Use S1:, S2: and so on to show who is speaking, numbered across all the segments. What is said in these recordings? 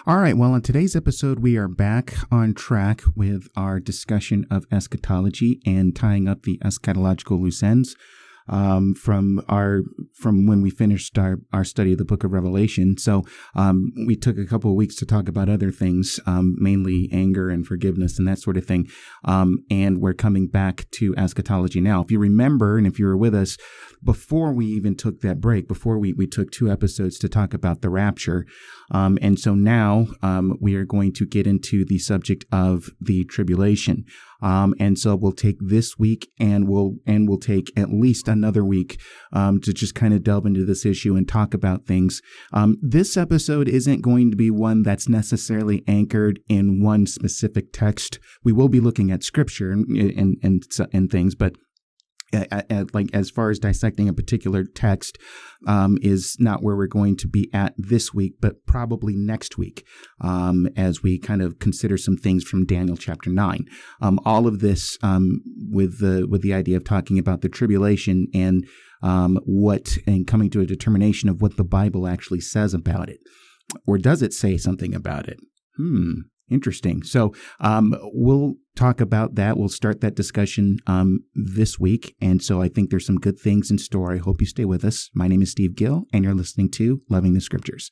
S1: All right. Well, on today's episode, we are back on track with our discussion of eschatology and tying up the eschatological loose ends from when we finished our study of the book of Revelation. So we took a couple of weeks to talk about other things, mainly anger and forgiveness and that sort of thing. And we're coming back to eschatology now. If you remember, and if you were with us before we even took that break, before we took 2 episodes to talk about the rapture. And so now we are going to get into the subject of the tribulation. And so we'll take this week and we'll take at least another week to just kind of delve into this issue and talk about things. This episode isn't going to be one that's necessarily anchored in one specific text. We will be looking at scripture and things, but like as far as dissecting a particular text is not where we're going to be at this week, but probably next week as we kind of consider some things from Daniel chapter 9. All of this with the idea of talking about the tribulation and coming to a determination of what the Bible actually says about it, or does it say something about it? Interesting. So we'll talk about that. We'll start that discussion this week. And so I think there's some good things in store. I hope you stay with us. My name is Steve Gill, and you're listening to Loving the Scriptures.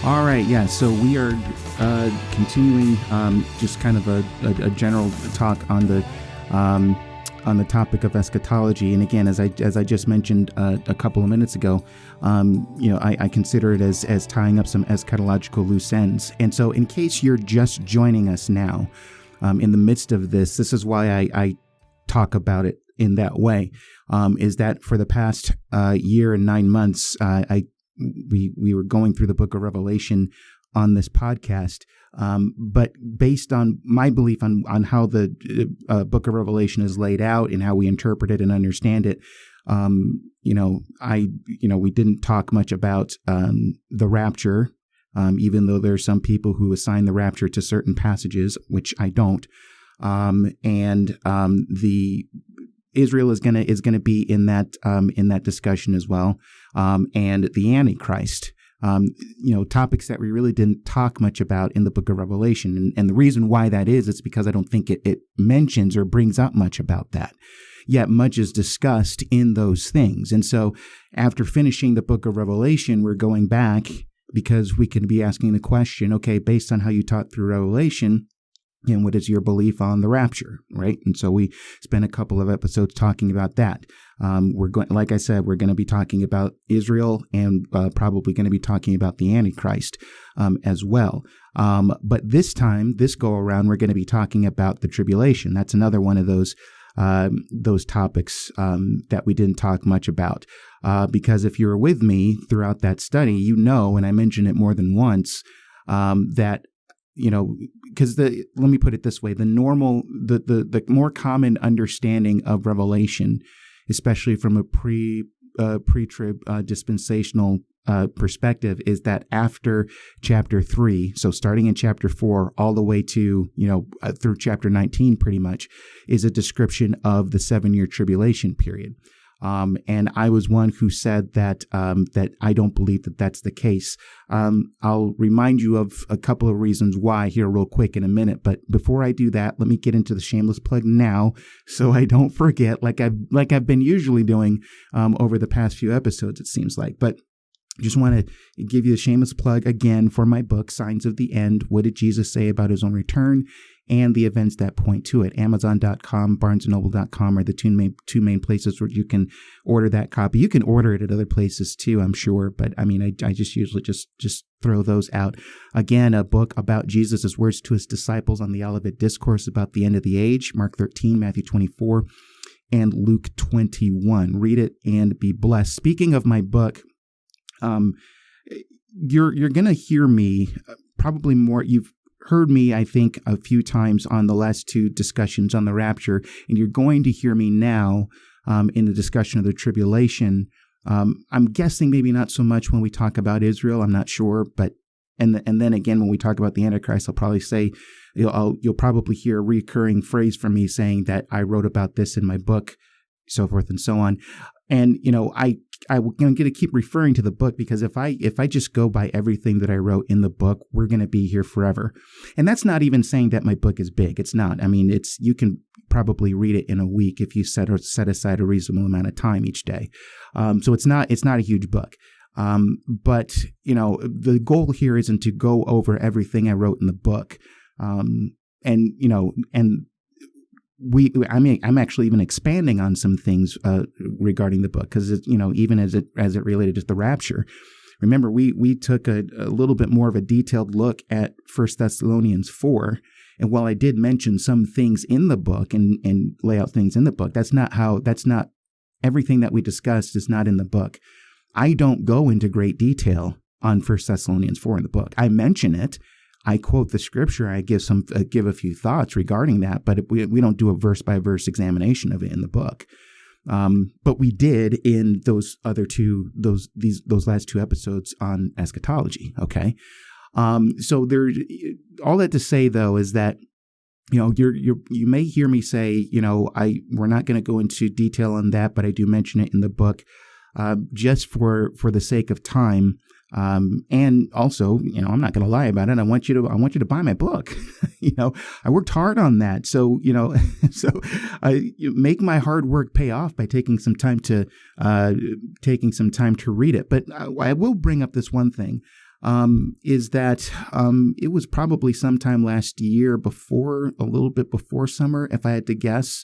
S1: All right, yeah, so we are continuing just kind of a general talk on the topic of eschatology. And again, as I just mentioned a couple of minutes ago, I consider it as tying up some eschatological loose ends. And so in case you're just joining us now, in the midst of this is why I talk about it in that way, is that for the past year and 9 months, we were going through the book of Revelation on this podcast, but based on my belief on how the book of Revelation is laid out and how we interpret it and understand it, we didn't talk much about the rapture, even though there are some people who assign the rapture to certain passages, which I don't, the Israel is gonna be in that discussion as well, and the Antichrist, topics that we really didn't talk much about in the book of Revelation, and the reason why that is because I don't think it mentions or brings up much about that. Yet much is discussed in those things, and so after finishing the book of Revelation, we're going back because we can be asking the question: okay, based on how you taught through Revelation, and what is your belief on the rapture, right? And so we spent a couple of episodes talking about that. Like I said, we're going to be talking about Israel and probably going to be talking about the Antichrist as well. But this go around, we're going to be talking about the tribulation. That's another one of those topics that we didn't talk much about. Because if you were with me throughout that study, and I mentioned it more than once, that because let me put it this way: the more common understanding of Revelation, especially from a pre-trib dispensational perspective, is that after chapter 3, so starting in chapter 4 all the way to through chapter 19, pretty much is a description of the 7-year tribulation period. And I was one who said that I don't believe that that's the case. I'll remind you of a couple of reasons why here real quick in a minute. But before I do that, let me get into the shameless plug now, so I don't forget, like I've been usually doing over the past few episodes, it seems like. But just want to give you a shameless plug again for my book, Signs of the End: What Did Jesus Say About His Own Return? And the events that point to it. Amazon.com, BarnesandNoble.com are the two main places where you can order that copy. You can order it at other places too, I'm sure, but I mean, I just usually just throw those out. Again, a book about Jesus' words to his disciples on the Olivet Discourse about the end of the age, Mark 13, Matthew 24, and Luke 21. Read it and be blessed. Speaking of my book, you're going to hear me probably more. You've heard me, I think, a few times on the last 2 discussions on the rapture, and you're going to hear me now in the discussion of the tribulation I'm guessing maybe not so much when we talk about Israel. I'm not sure, but and then again when we talk about the Antichrist, I'll probably say you'll probably hear a recurring phrase from me saying that I wrote about this in my book, so forth and so on. And I'm going to keep referring to the book because if I just go by everything that I wrote in the book, we're going to be here forever. And that's not even saying that my book is big. It's not. I mean, you can probably read it in a week if you set aside a reasonable amount of time each day. So it's not a huge book. But the goal here isn't to go over everything I wrote in the book. I'm actually even expanding on some things regarding the book because even as it related to the rapture. Remember, we took a little bit more of a detailed look at 1 Thessalonians 4, and while I did mention some things in the book and lay out things in the book, that's not everything that we discussed is not in the book. I don't go into great detail on 1 Thessalonians 4 in the book. I mention it. I quote the scripture. I give a few thoughts regarding that, but we don't do a verse by verse examination of it in the book. But we did in those last two episodes on eschatology. Okay, so there. All that to say though is that you may hear me say we're not going to go into detail on that, but I do mention it in the book just for the sake of time. And also, I'm not going to lie about it. I want you to buy my book. I worked hard on that. So, make my hard work pay off by taking some time to read it. But I will bring up this one thing, is that, it was probably sometime last year a little bit before summer, if I had to guess.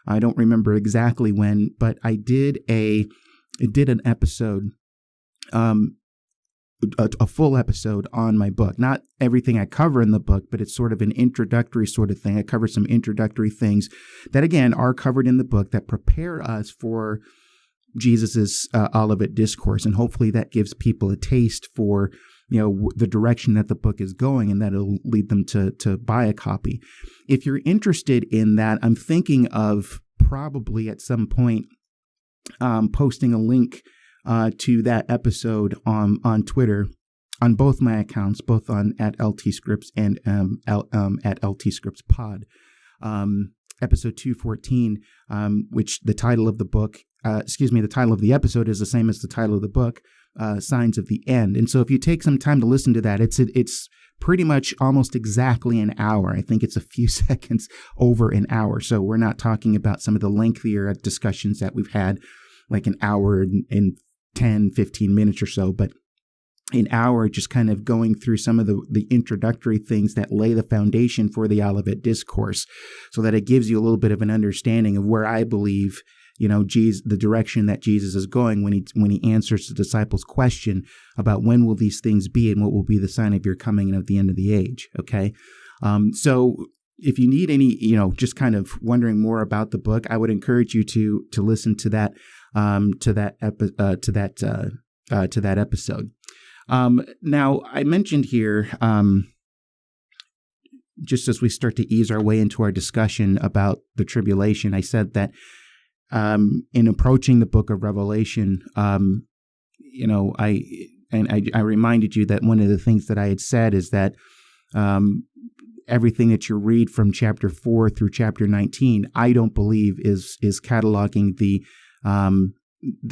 S1: I don't remember exactly when, but I did an episode, a full episode on my book. Not everything I cover in the book, but it's sort of an introductory sort of thing. I cover some introductory things that, again, are covered in the book that prepare us for Jesus's Olivet Discourse. And hopefully that gives people a taste for, the direction that the book is going, and that it'll lead them to buy a copy. If you're interested in that, I'm thinking of probably at some point posting a link to that episode on Twitter, on both my accounts, both on at LTScripts and at LTScriptsPod. Episode 214, which the title of the episode is the same as the title of the book, Signs of the End. And so if you take some time to listen to that, it's pretty much almost exactly an hour. I think it's a few seconds over an hour. So we're not talking about some of the lengthier discussions that we've had, like an hour and 10, 15 minutes or so, but an hour just kind of going through some of the introductory things that lay the foundation for the Olivet Discourse, so that it gives you a little bit of an understanding of where I believe, the direction that Jesus is going when he answers the disciples' question about when will these things be and what will be the sign of your coming and of the end of the age. Okay. So if you need any, just kind of wondering more about the book, I would encourage you to listen to that episode. Now, I mentioned here, just as we start to ease our way into our discussion about the tribulation, I said that in approaching the book of Revelation, I reminded you that one of the things that I had said is that everything that you read from chapter 4 through chapter 19, I don't believe is cataloging the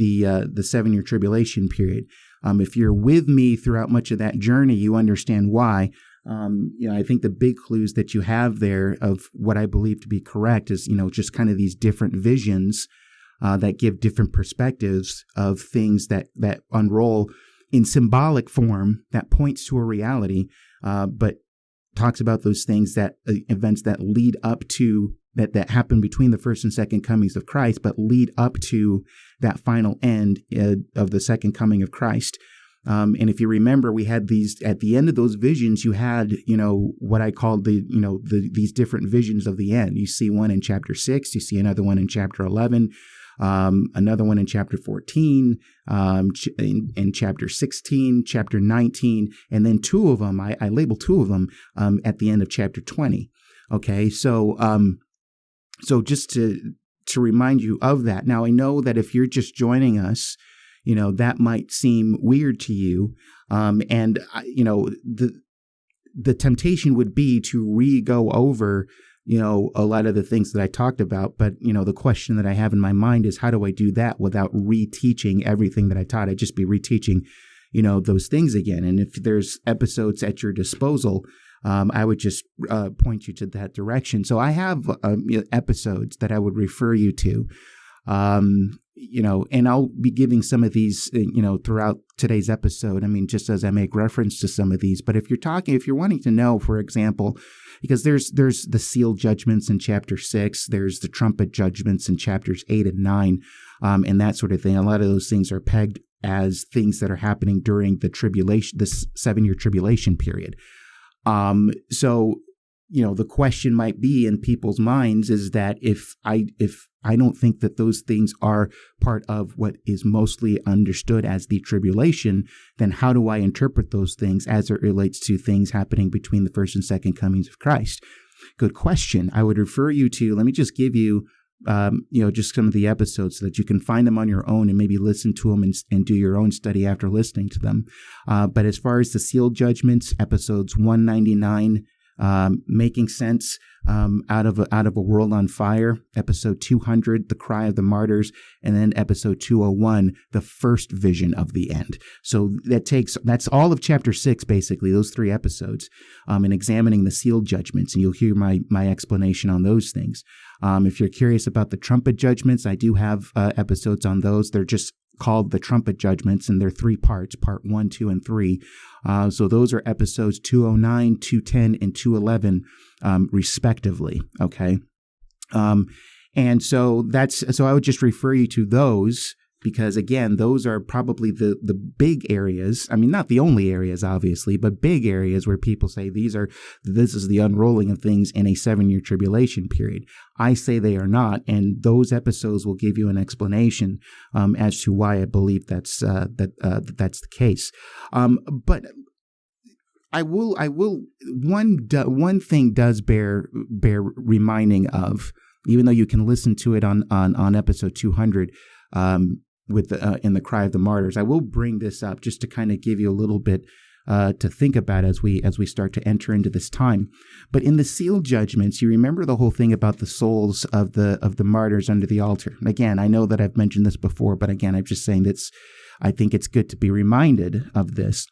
S1: 7-year tribulation period. If you're with me throughout much of that journey, you understand why. I think the big clues that you have there of what I believe to be correct is, just kind of these different visions that give different perspectives of things that unroll in symbolic form that points to a reality, but talks about those things events that lead up to that happen between the first and second comings of Christ, but lead up to that final end of the second coming of Christ. And if you remember, we had these at the end of those visions. You had, what I called these different visions of the end. You see one in chapter 6. You see another one in chapter 11. Another one in chapter 14, in chapter 16, chapter 19, and then two of them. I labeled two of them at the end of chapter 20. Okay, so just to remind you of that. Now, I know that if you're just joining us, that might seem weird to you. And the temptation would be to go over, a lot of the things that I talked about. But, the question that I have in my mind is, how do I do that without reteaching everything that I taught? I'd just be reteaching, those things again. And if there's episodes at your disposal, I would just point you to that direction. So I have episodes that I would refer you to, and I'll be giving some of these, throughout today's episode. I mean, just as I make reference to some of these. But if you're wanting to know, for example, because there's the seal judgments in chapter 6, there's the trumpet judgments in chapters 8 and 9, and that sort of thing. A lot of those things are pegged as things that are happening during the tribulation, this 7-year tribulation period. So, the question might be in people's minds is that if I don't think that those things are part of what is mostly understood as the tribulation, then how do I interpret those things as it relates to things happening between the first and second comings of Christ? Good question. I would refer you to, let me just give you, just some of the episodes so that you can find them on your own and maybe listen to them and do your own study after listening to them. But as far as the seal judgments, episodes 199, making sense out of a world on fire, episode 200, the cry of the martyrs, and then episode 201, the first vision of the end. So that's all of chapter 6, basically, those 3 episodes, in examining the seal judgments, and you'll hear my explanation on those things. If you're curious about the trumpet judgments, I do have episodes on those. They're just called the trumpet judgments, and they're 3 parts, part 1, 2, and 3. So those are episodes 209, 210, and 211, respectively. Okay. And so I would just refer you to those, because again, those are probably the big areas. I mean, not the only areas, obviously, but big areas where people say this is the unrolling of things in a 7-year tribulation period. I say they are not, and those episodes will give you an explanation as to why I believe that's the case. But I will. One thing does bear reminding of, even though you can listen to it on episode 200. In the cry of the martyrs. I will bring this up just to kind of give you a little bit to think about as we start to enter into this time. But in the seal judgments, you remember the whole thing about the souls of the martyrs under the altar. And again, I know that I've mentioned this before, but again, I'm just saying I think it's good to be reminded of this.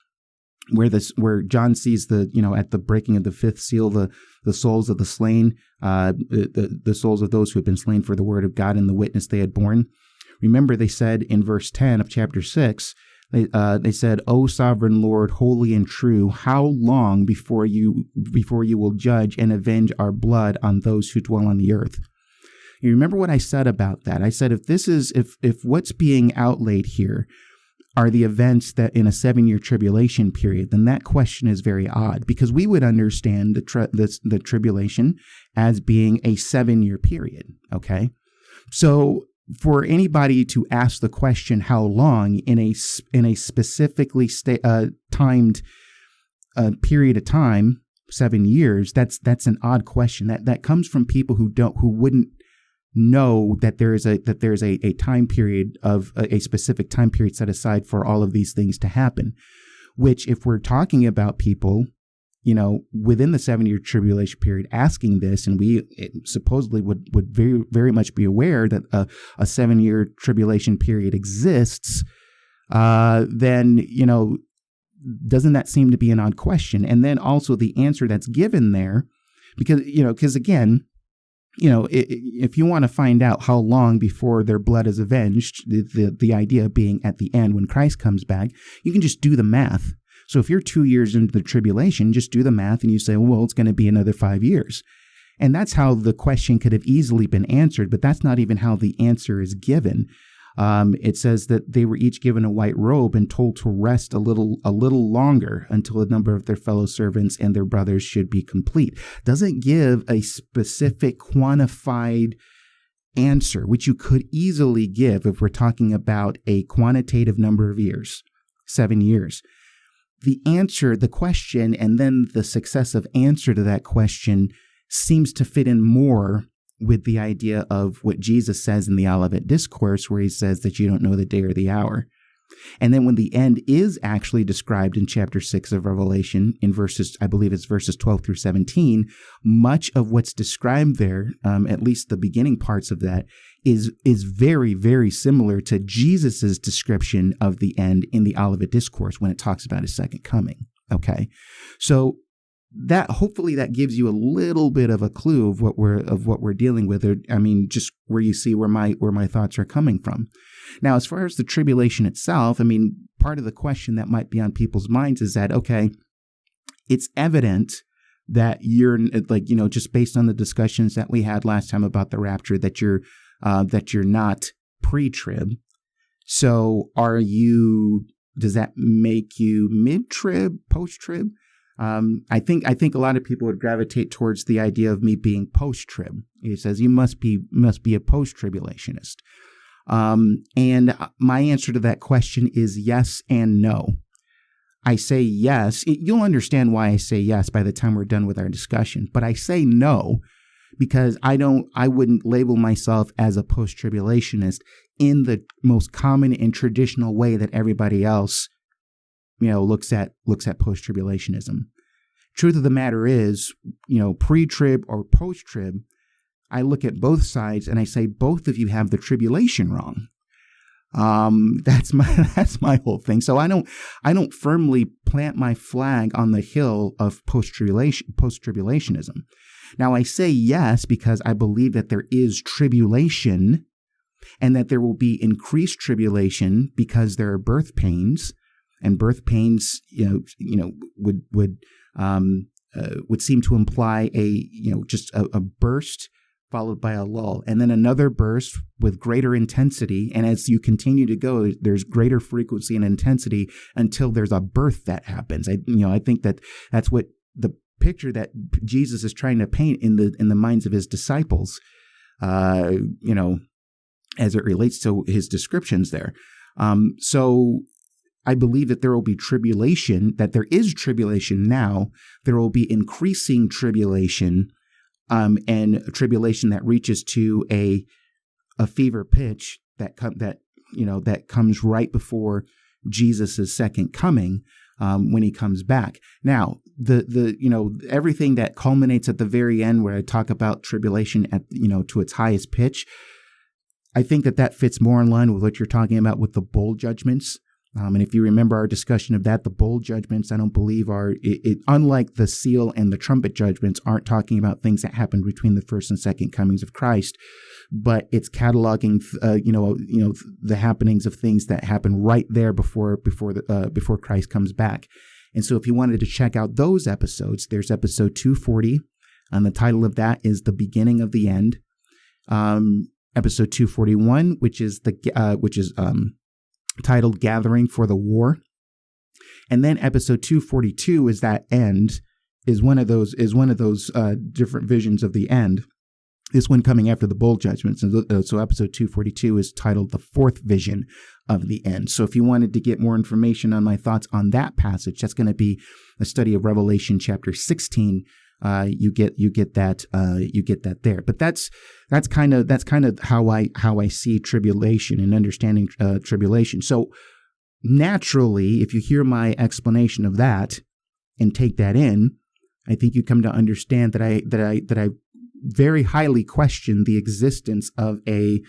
S1: Where John sees at the breaking of the 5th seal, the souls of the slain, the souls of those who have been slain for the word of God and the witness they had borne. Remember, they said in verse 10 of chapter 6, they said, "O sovereign Lord, holy and true, how long before you will judge and avenge our blood on those who dwell on the earth?" You remember what I said about that? I said, if what's being outlaid here are the events that in a 7-year tribulation period, then that question is very odd, because we would understand the tribulation as being a 7-year period. Okay, so for anybody to ask the question how long in a specifically timed period of time, 7 years, that's an odd question. That comes from people who wouldn't know that there is a time period of a specific time period set aside for all of these things to happen. Which, if we're talking about people, within the 7-year tribulation period asking this, and we supposedly would very, very much be aware that a 7-year tribulation period exists, then, doesn't that seem to be an odd question? And then also the answer that's given there, because again, if you want to find out how long before their blood is avenged, the idea being at the end when Christ comes back, you can just do the math. So if you're 2 years into the tribulation, just do the math and you say, well, it's going to be another 5 years. And that's how the question could have easily been answered, but that's not even how the answer is given. It says that they were each given a white robe and told to rest a little longer until the number of their fellow servants and their brothers should be complete. Doesn't give a specific quantified answer, which you could easily give if we're talking about a quantitative number of years, 7 years. The answer, the question, and then the successive answer to that question seems to fit in more with the idea of what Jesus says in the Olivet Discourse, where he says that you don't know the day or the hour. And then when the end is actually described in chapter 6 of Revelation, in verses, I believe it's verses 12 through 17, much of what's described there, at least the beginning parts of that, is very, very similar to Jesus's description of the end in the Olivet Discourse when it talks about his second coming. Okay, so that hopefully that gives you a little bit of a clue of what we're dealing with. I mean, just where you see where my thoughts are coming from. Now, as far as the tribulation itself, I mean, part of the question that might be on people's minds is that, okay, it's evident that you're like, just based on the discussions that we had last time about the rapture, that you're not pre-trib. So does that make you mid-trib, post-trib? I think a lot of people would gravitate towards the idea of me being post-trib. He says you must be a post-tribulationist. And my answer to that question is yes and no. I say yes. You'll understand why I say yes by the time we're done with our discussion. But I say no because I wouldn't label myself as a post-tribulationist in the most common and traditional way that everybody else looks at post-tribulationism. Truth of the matter is, pre-trib or post-trib, I look at both sides and I say both of you have the tribulation wrong. That's my whole thing. So I don't firmly plant my flag on the hill of post-tribulationism. Now I say yes because I believe that there is tribulation and that there will be increased tribulation because there are birth pains. And birth pains, would seem to imply just a burst followed by a lull, and then another burst with greater intensity. And as you continue to go, there's greater frequency and intensity until there's a birth that happens. I think that's what the picture that Jesus is trying to paint in the minds of his disciples. As it relates to his descriptions there. So I believe that there will be tribulation, that there is tribulation now. There will be increasing tribulation, and a tribulation that reaches to a fever pitch that comes right before Jesus' second coming, when he comes back. Now, the everything that culminates at the very end, where I talk about tribulation at to its highest pitch, I think that fits more in line with what you're talking about with the bowl judgments. And if you remember our discussion of that, the bowl judgments, I don't believe unlike the seal and the trumpet judgments, aren't talking about things that happened between the first and second comings of Christ, but it's cataloging, the happenings of things that happen right there before Christ comes back. And so if you wanted to check out those episodes, there's episode 240, and the title of that is The Beginning of the End. Episode 241, which is titled Gathering for the War. And then episode 242 is that end, is one of those different visions of the end. This one coming after the bowl judgments. And so episode 242 is titled The Fourth Vision of the End. So if you wanted to get more information on my thoughts on that passage, that's going to be a study of Revelation chapter 16. You get that there. But that's kind of how I see tribulation and understanding tribulation. So naturally, if you hear my explanation of that and take that in, I think you come to understand that I very highly question the existence of a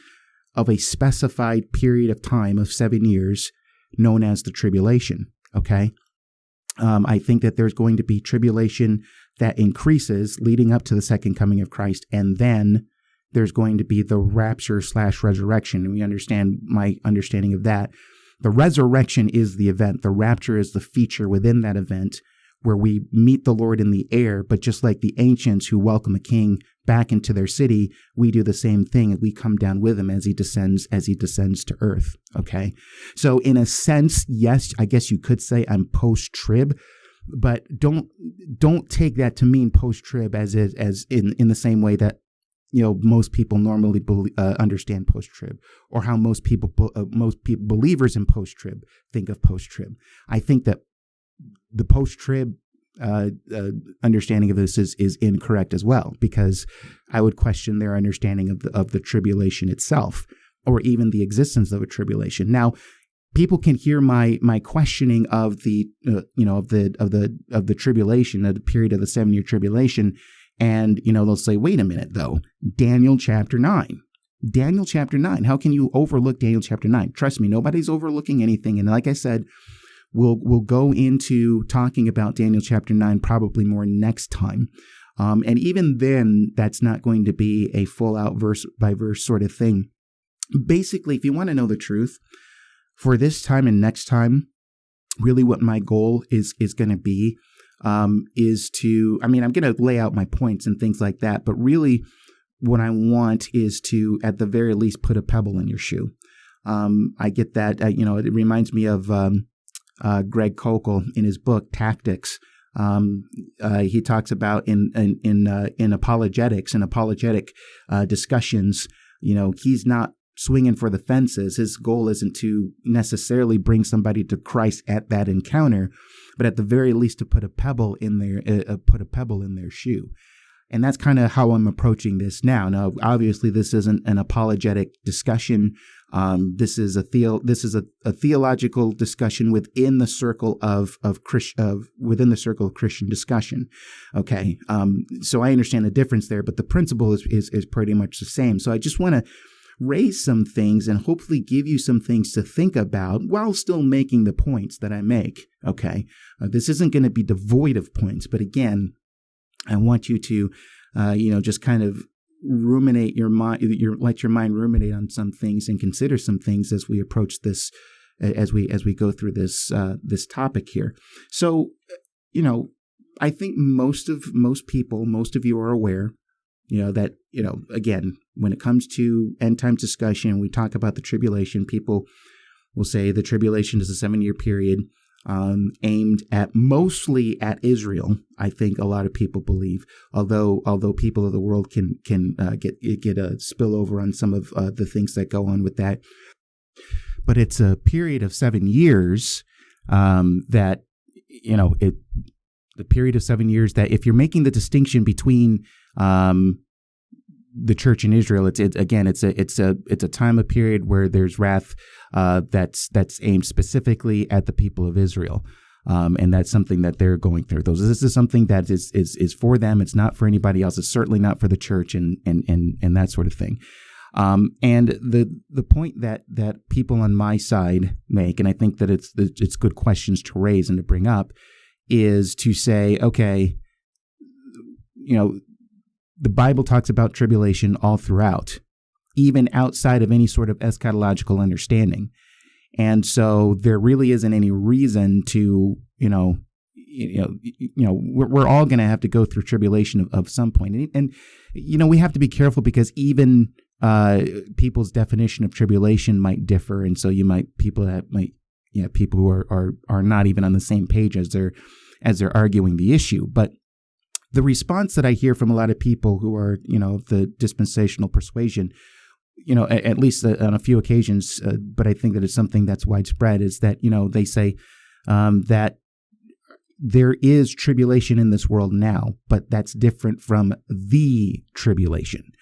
S1: specified period of time of 7 years known as the tribulation. Okay. I think that there's going to be tribulation that increases leading up to the second coming of Christ, and then there's going to be the rapture / resurrection. And we understand my understanding of that. The resurrection is the event. The rapture is the feature within that event where we meet the Lord in the air. But just like the ancients who welcome a king back into their city, we do the same thing, and we come down with him as he descends to earth. Okay. So in a sense, yes, I guess you could say I'm post-trib, but don't take that to mean post-trib as in the same way that most people normally understand post-trib, or how most believers in post-trib think of post-trib. I think that the post-trib understanding of this is incorrect as well, because I would question their understanding of the tribulation itself, or even the existence of a tribulation. Now, people can hear my questioning of the of the tribulation, of the period of the 7-year tribulation, and they'll say, wait a minute though, Daniel chapter 9. How can you overlook Daniel chapter 9? Trust me, nobody's overlooking anything. And like I said, we'll go into talking about Daniel chapter 9 probably more next time. And even then, that's not going to be a full out verse by verse sort of thing. Basically, if you want to know the truth, for this time and next time, really what my goal is going to be is to, I'm going to lay out my points and things like that, but really what I want is to, at the very least, put a pebble in your shoe. I get that, it reminds me of Greg Koukl in his book, Tactics. He talks about in apologetics and apologetic discussions, he's not swinging for the fences. His goal isn't to necessarily bring somebody to Christ at that encounter, but at the very least to put a pebble in their shoe. And that's kind of how I'm approaching this now. Now, obviously, this isn't an apologetic discussion. This is a theological discussion within the circle of Christian discussion. Okay, so I understand the difference there, but the principle is pretty much the same. So I just want to raise some things and hopefully give you some things to think about while still making the points that I make. Okay, this isn't going to be devoid of points, but again, I want you to, just kind of ruminate your mind, let your mind ruminate on some things and consider some things as we approach this, as we go through this topic here. So, I think most of you are aware, that, again, when it comes to end times discussion, we talk about the tribulation, people will say the tribulation is a 7-year period. Aimed at mostly at Israel, I think a lot of people believe. Although people of the world can get a spillover on some of the things that go on with that, but it's a period of 7 years that the period of 7 years that if you're making the distinction between the church in Israel, it's a time of period where there's wrath that's aimed specifically at the people of Israel, and that's something that they're going through. This is something that is for them. It's not for anybody else. It's certainly not for the church and that sort of thing. And the point that people on my side make, and I think that it's good questions to raise and to bring up, is to say, okay, the Bible talks about tribulation all throughout, even outside of any sort of eschatological understanding. And so there really isn't any reason to, we're all going to have to go through tribulation of some point. And we have to be careful because even people's definition of tribulation might differ. And so people who are not even on the same page as they're arguing the issue. But the response that I hear from a lot of people who are, the dispensational persuasion, at least on a few occasions, but I think that it's something that's widespread, is that, they say that there is tribulation in this world now, but that's different from the tribulation.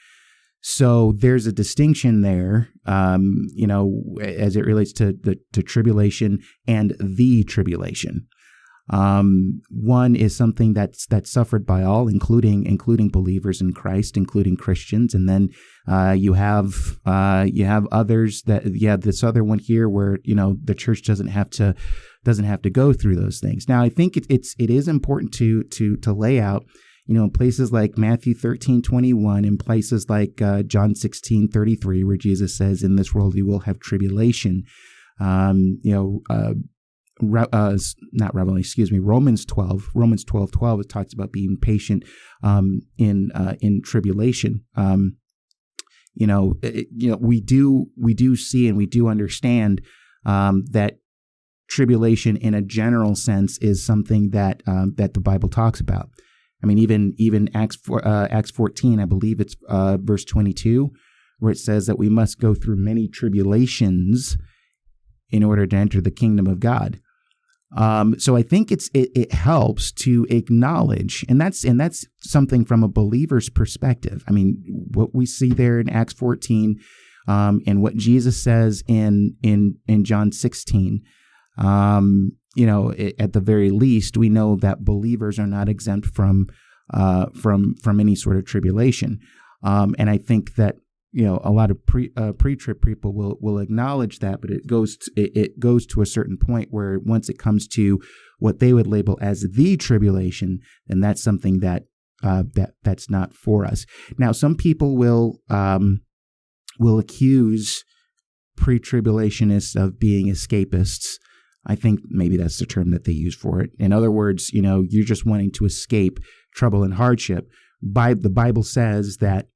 S1: So there's a distinction there, as it relates to tribulation and the tribulation. One is something that's suffered by all, including believers in Christ, including Christians, and then you have others this other one here where the church doesn't have to go through those things. Now, I think it is important to lay out, in places like Matthew 13:21, in places like John 16:33, where Jesus says, "In this world you will have tribulation." Romans 12:12, it talks about being patient in tribulation. We do see and we do understand that tribulation in a general sense is something that the Bible talks about. I mean, even Acts 14, I believe it's verse 22, where it says that we must go through many tribulations in order to enter the kingdom of God. So I think it helps to acknowledge, and that's something from a believer's perspective. I mean, what we see there in Acts 14 And what Jesus says in John 16, at the very least, we know that believers are not exempt from any sort of tribulation. And I think that, a lot of pre-trib people will acknowledge that, but it goes to a certain point where once it comes to what they would label as the tribulation, then that's something that's not for us. Now, some people will accuse pre-tribulationists of being escapists. I think maybe that's the term that they use for it. In other words, you're just wanting to escape trouble and hardship. The Bible says that,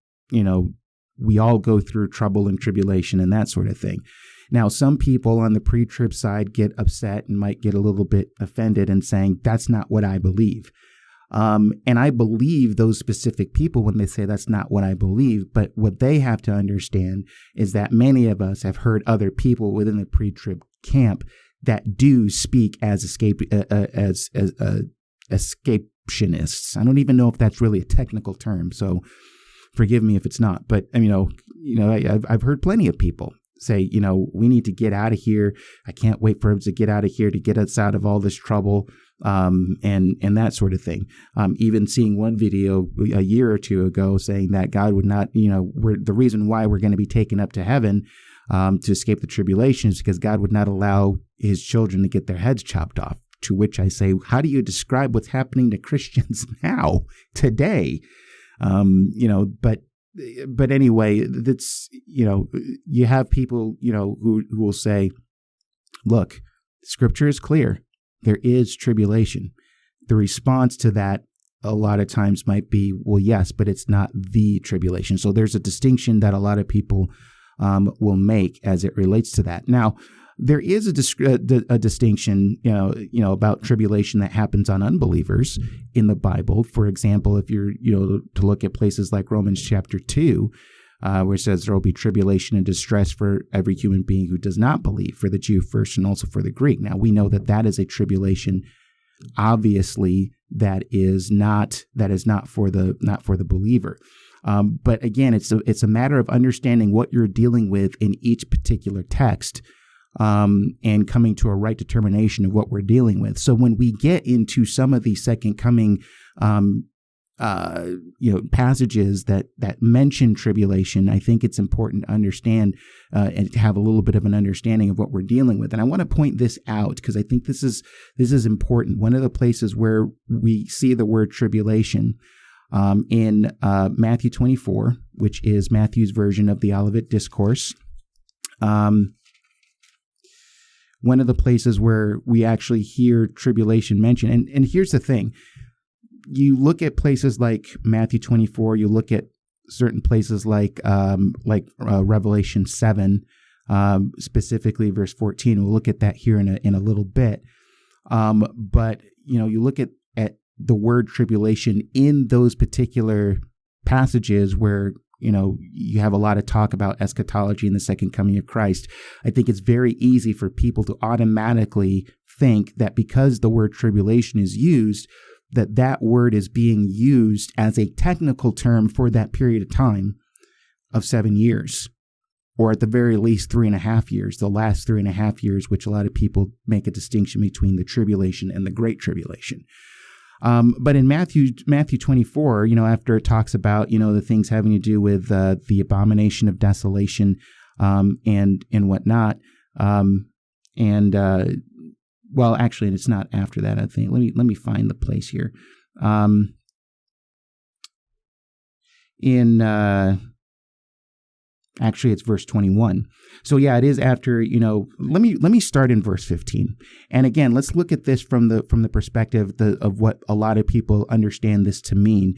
S1: we all go through trouble and tribulation and that sort of thing. Now, some people on the pre-trib side get upset and might get a little bit offended and saying, that's not what I believe. And I believe those specific people when they say that's not what I believe. But what they have to understand is that many of us have heard other people within the pre-trib camp that do speak as escapationists. I don't even know if that's really a technical term, so forgive me if it's not. But I've heard plenty of people say, we need to get out of here. I can't wait for him to get out of here to get us out of all this trouble, and that sort of thing. Even seeing one video a year or two ago saying that God would not, the reason why we're going to be taken up to heaven to escape the tribulation is because God would not allow his children to get their heads chopped off. To which I say, how do you describe what's happening to Christians now, today? But anyway, that's, you have people, who will say, look, Scripture is clear. There is tribulation. The response to that a lot of times might be, well, yes, but it's not the tribulation. So there's a distinction that a lot of people will make as it relates to that. Now, there is a distinction, about tribulation that happens on unbelievers in the Bible. For example, if you're, to look at places like Romans chapter 2, where it says there will be tribulation and distress for every human being who does not believe, for the Jew first and also for the Greek. Now, we know that is a tribulation. Obviously, that is not for the believer. But again, it's a matter of understanding what you're dealing with in each particular text. And coming to a right determination of what we're dealing with. So when we get into some of these second coming, passages that mention tribulation, I think it's important to understand and to have a little bit of an understanding of what we're dealing with. And I want to point this out because I think this is important. One of the places where we see the word tribulation in Matthew 24, which is Matthew's version of the Olivet Discourse. One of the places where we actually hear tribulation mentioned. And here's the thing. You look at places like Matthew 24, you look at certain places like Revelation 7, specifically verse 14. We'll look at that here in a little bit. But, you look at the word tribulation in those particular passages where you have a lot of talk about eschatology and the second coming of Christ. I think it's very easy for people to automatically think that because the word tribulation is used, that word is being used as a technical term for that period of time of 7 years, or at the very least 3.5 years, the last 3.5 years, which a lot of people make a distinction between the tribulation and the Great Tribulation. But in Matthew 24, after it talks about, the things having to do with the abomination of desolation and whatnot, well, actually, it's not after that. I think let me find the place here. Actually, it's verse 21. So yeah, it is after, let me start in verse 15. And again, let's look at this from the perspective of what a lot of people understand this to mean.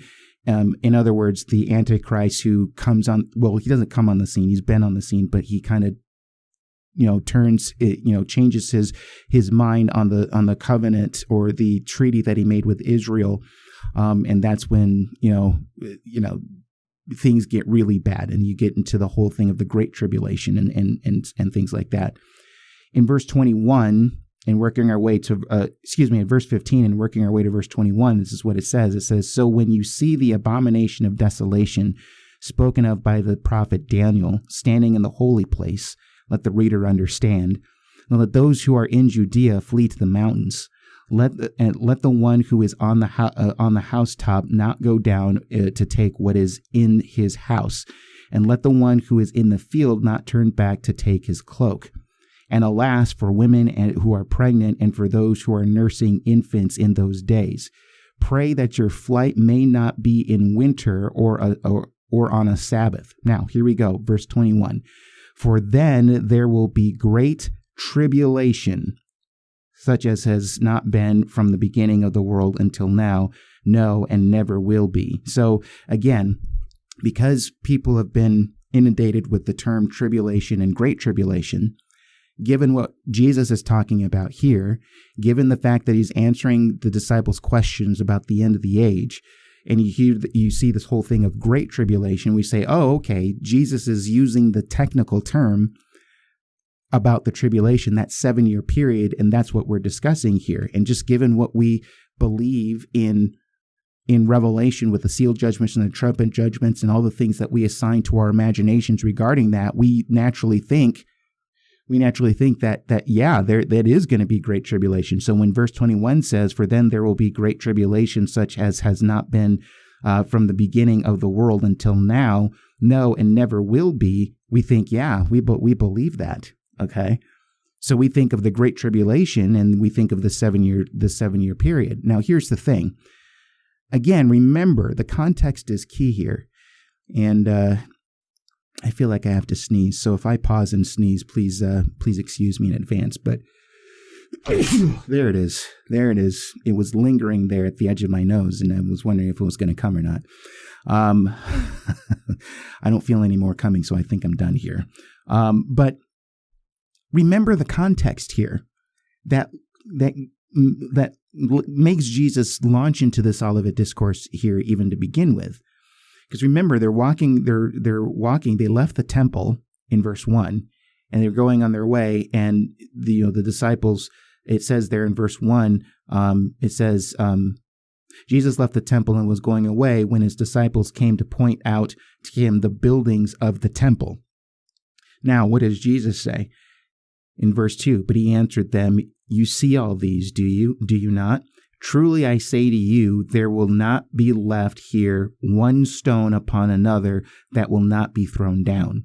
S1: In other words, the Antichrist who comes on, well, he doesn't come on the scene. He's been on the scene, but he kind of, changes his mind on the covenant or the treaty that he made with Israel. And that's when, things get really bad and you get into the whole thing of the Great Tribulation and things like that. In verse 21 and working our way to, in verse 15 and working our way to verse 21, this is what it says. It says, "So when you see the abomination of desolation spoken of by the prophet Daniel, standing in the holy place. Let the reader understand. And let those who are in Judea flee to the mountains. Let the one who is on the housetop not go down to take what is in his house. And let the one who is in the field not turn back to take his cloak. And alas, for women who are pregnant and for those who are nursing infants in those days. Pray that your flight may not be in winter or on a Sabbath. Now, here we go, verse 21. For then there will be great tribulation, such as has not been from the beginning of the world until now, no, and never will be. So again, because people have been inundated with the term tribulation and great tribulation, given what Jesus is talking about here, given the fact that he's answering the disciples' questions about the end of the age, and you see this whole thing of great tribulation, we say, oh, okay, Jesus is using the technical term about the tribulation, that 7-year period, and that's what we're discussing here. And just given what we believe in Revelation with the seal judgments and the trumpet judgments and all the things that we assign to our imaginations regarding that, we naturally think that yeah, that is going to be great tribulation. So when verse 21 says, for then there will be great tribulation such as has not been from the beginning of the world until now, no, and never will be, we think, yeah, we believe that. Okay. So we think of the great tribulation and we think of the 7-year period. Now here's the thing. Again, remember the context is key here. And I feel like I have to sneeze. So if I pause and sneeze, please excuse me in advance. But there it is. There it is. It was lingering there at the edge of my nose, and I was wondering if it was going to come or not. I don't feel any more coming, so I think I'm done here. But remember the context here that makes Jesus launch into this Olivet discourse here even to begin with. Because remember, they're walking, they left the temple in verse 1, and they're going on their way, and the disciples, it says there in verse 1, it says, Jesus left the temple and was going away when his disciples came to point out to him the buildings of the temple. Now, what does Jesus say? In verse 2, but he answered them, you see all these, do you not? Truly I say to you, there will not be left here one stone upon another that will not be thrown down.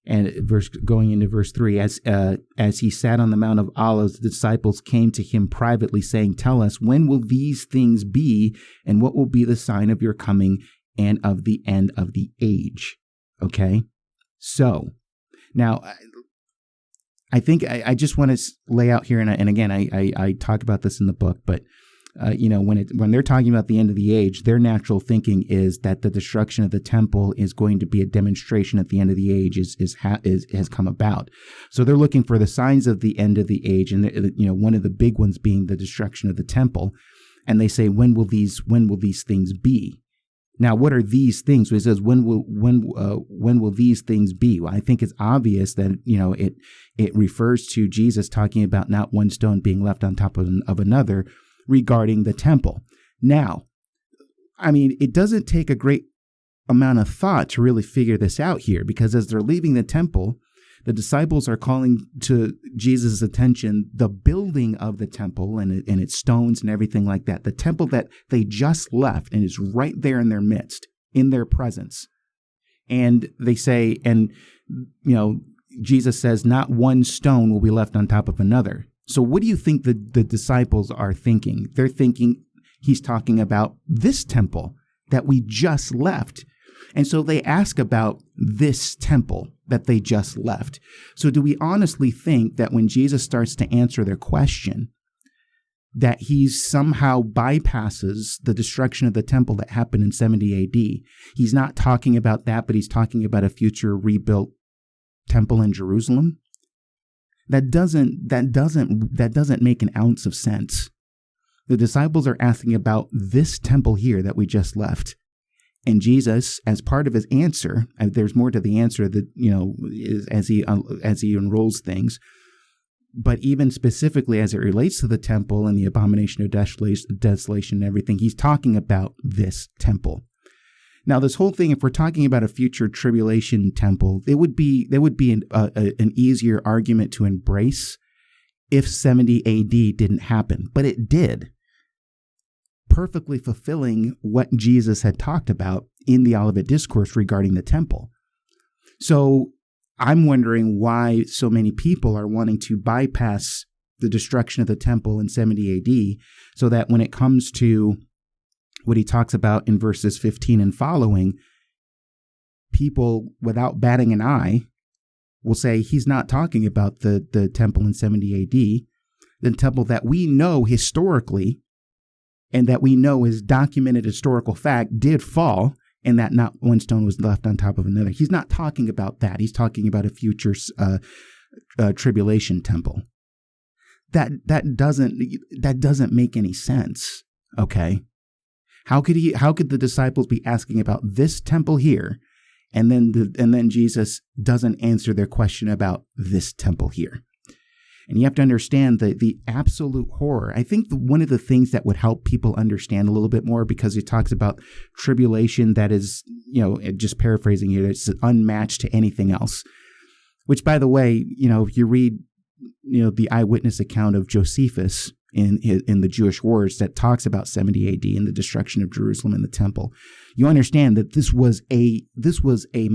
S1: And going into verse 3, as he sat on the Mount of Olives, the disciples came to him privately, saying, tell us, when will these things be, and what will be the sign of your coming and of the end of the age? Okay? So, now, I think I just want to lay out here, and again, I talk about this in the book, but when they're talking about the end of the age, their natural thinking is that the destruction of the temple is going to be a demonstration at the end of the age has come about. So they're looking for the signs of the end of the age, and one of the big ones being the destruction of the temple, and they say, when will these things be? Now, what are these things? It says, when will these things be? Well, I think it's obvious that, it refers to Jesus talking about not one stone being left on top of another regarding the temple. Now, I mean, it doesn't take a great amount of thought to really figure this out here, because as they're leaving the temple, the disciples are calling to Jesus' attention the building of the temple and its stones and everything like that. The temple that they just left and is right there in their midst, in their presence. And they say, Jesus says, not one stone will be left on top of another. So what do you think the disciples are thinking? They're thinking he's talking about this temple that we just left. And so they ask about this temple that they just left. So do we honestly think that when Jesus starts to answer their question, that he somehow bypasses the destruction of the temple that happened in 70 AD? He's not talking about that, but he's talking about a future rebuilt temple in Jerusalem? That doesn't make an ounce of sense. The disciples are asking about this temple here that we just left. And Jesus, as part of his answer, there's more to the answer that, as he unrolls things, but even specifically as it relates to the temple and the abomination of desolation and everything, he's talking about this temple. Now, this whole thing, if we're talking about a future tribulation temple, there would be an easier argument to embrace if 70 AD didn't happen, but it did, perfectly fulfilling what Jesus had talked about in the Olivet Discourse regarding the temple. So I'm wondering why so many people are wanting to bypass the destruction of the temple in 70 AD, so that when it comes to what he talks about in verses 15 and following, people without batting an eye will say he's not talking about the temple in 70 AD, the temple that we know historically and that we know is documented historical fact did fall, and that not one stone was left on top of another. He's not talking about that. He's talking about a future tribulation temple. That doesn't make any sense. Okay. How could the disciples be asking about this temple here, and then Jesus doesn't answer their question about this temple here? And you have to understand the absolute horror. I think one of the things that would help people understand a little bit more, because he talks about tribulation that is, just paraphrasing it, it's unmatched to anything else. Which, by the way, if you read, the eyewitness account of Josephus in the Jewish wars that talks about 70 AD and the destruction of Jerusalem and the temple, you understand that this was a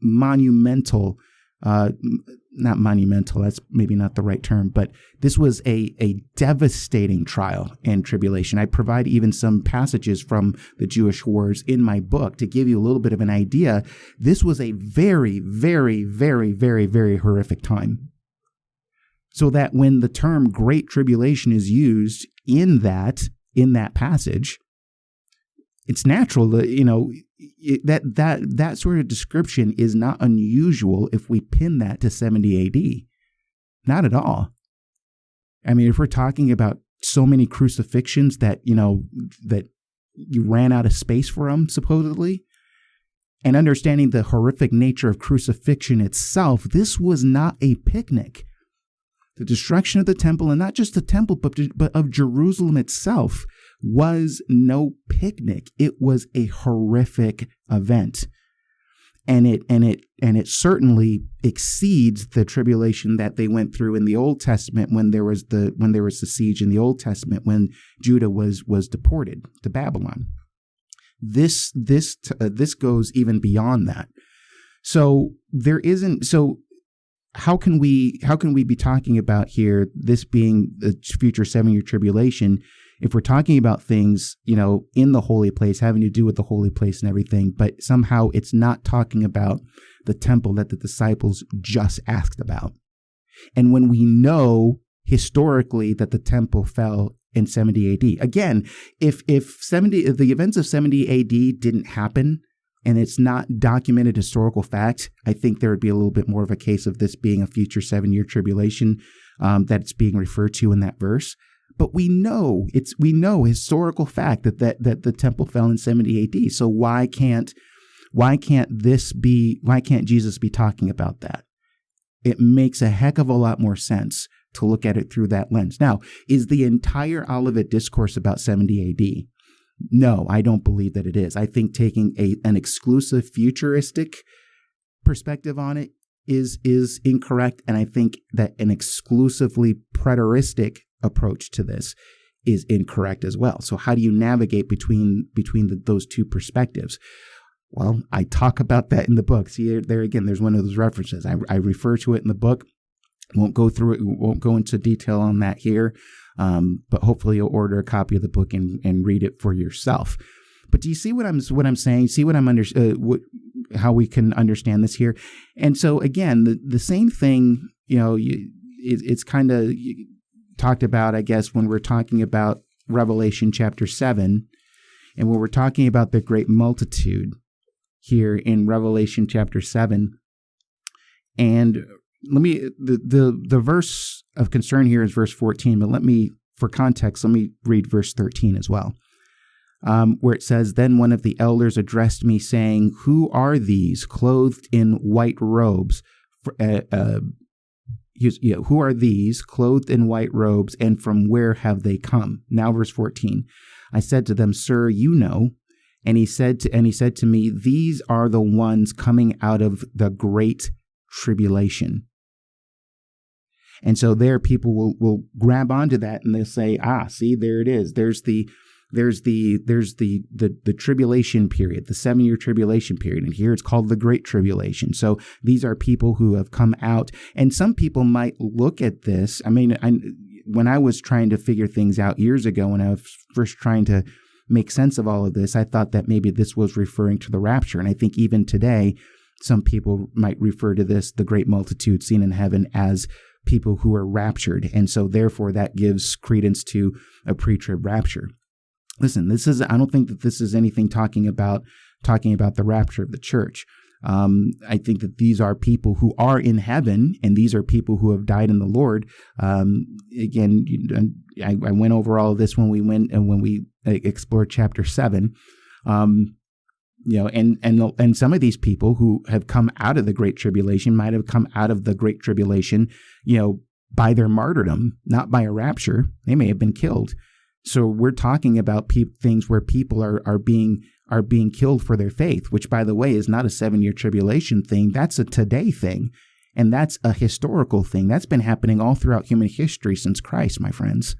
S1: monumental, not monumental, that's maybe not the right term, but this was a devastating trial and tribulation. I provide even some passages from the Jewish wars in my book to give you a little bit of an idea. This was a very, very, very, very, very horrific time. So that when the term Great Tribulation is used in that passage, it's natural that, that sort of description is not unusual if we pin that to 70 AD. Not at all. I mean, if we're talking about so many crucifixions that you ran out of space for them, supposedly, and understanding the horrific nature of crucifixion itself, this was not a picnic. The destruction of the temple, and not just the temple, but of Jerusalem itself, was no picnic. It was a horrific event, and it certainly exceeds the tribulation that they went through in the Old Testament when there was the siege in the Old Testament when Judah was deported to Babylon. This goes even beyond that. So there isn't so. How can we be talking about here this being the future 7-year tribulation if we're talking about things, in the holy place, having to do with the holy place and everything, but somehow it's not talking about the temple that the disciples just asked about? And when we know historically that the temple fell in 70 AD, again, if the events of 70 AD didn't happen, and it's not documented historical fact, I think there would be a little bit more of a case of this being a future 7-year tribulation that it's being referred to in that verse. But we know historical fact that the temple fell in 70 AD. So why can't Jesus be talking about that? It makes a heck of a lot more sense to look at it through that lens. Now, is the entire Olivet Discourse about 70 AD? No, I don't believe that it is. I think taking an exclusive futuristic perspective on it is incorrect, and I think that an exclusively preteristic approach to this is incorrect as well. So how do you navigate between those two perspectives? Well, I talk about that in the book. See, there again, there's one of those references. I refer to it in the book. Won't go through it. Won't go into detail on that here. But hopefully you'll order a copy of the book and read it for yourself. But do you see what I'm saying? See what I'm how we can understand this here? And so again, the same thing, it's kind of talked about, I guess, when we're talking about Revelation chapter 7, and when we're talking about the great multitude here in Revelation chapter 7. And the verse of concern here is verse 14, but for context, let me read verse 13 as well, where it says, "Then one of the elders addressed me, saying, 'Who are these clothed in white robes? Who are these clothed in white robes, and from where have they come?' Now verse 14, I said to them, 'Sir, you know.' And he said to me, these are the ones coming out of the great tribulation. And so there people will grab onto that and they'll say, see, there it is. There's the tribulation period, the 7-year tribulation period. And here it's called the Great Tribulation. So these are people who have come out. And some people might look at this. I mean, when I was trying to figure things out years ago, when I was first trying to make sense of all of this, I thought that maybe this was referring to the rapture. And I think even today, some people might refer to this, the great multitude seen in heaven, as people who are raptured. And so therefore that gives credence to a pre-trib rapture. Listen, I don't think that this is anything talking about the rapture of the church. I think that these are people who are in heaven, and these are people who have died in the Lord. Again, I went over all of this when we explored chapter 7. And some of these people who have come out of the Great Tribulation might have come out of the Great Tribulation, by their martyrdom, not by a rapture. They may have been killed. So we're talking about things where people are being killed for their faith, which, by the way, is not a 7-year tribulation thing. That's a today thing, and that's a historical thing. That's been happening all throughout human history since Christ, my friends.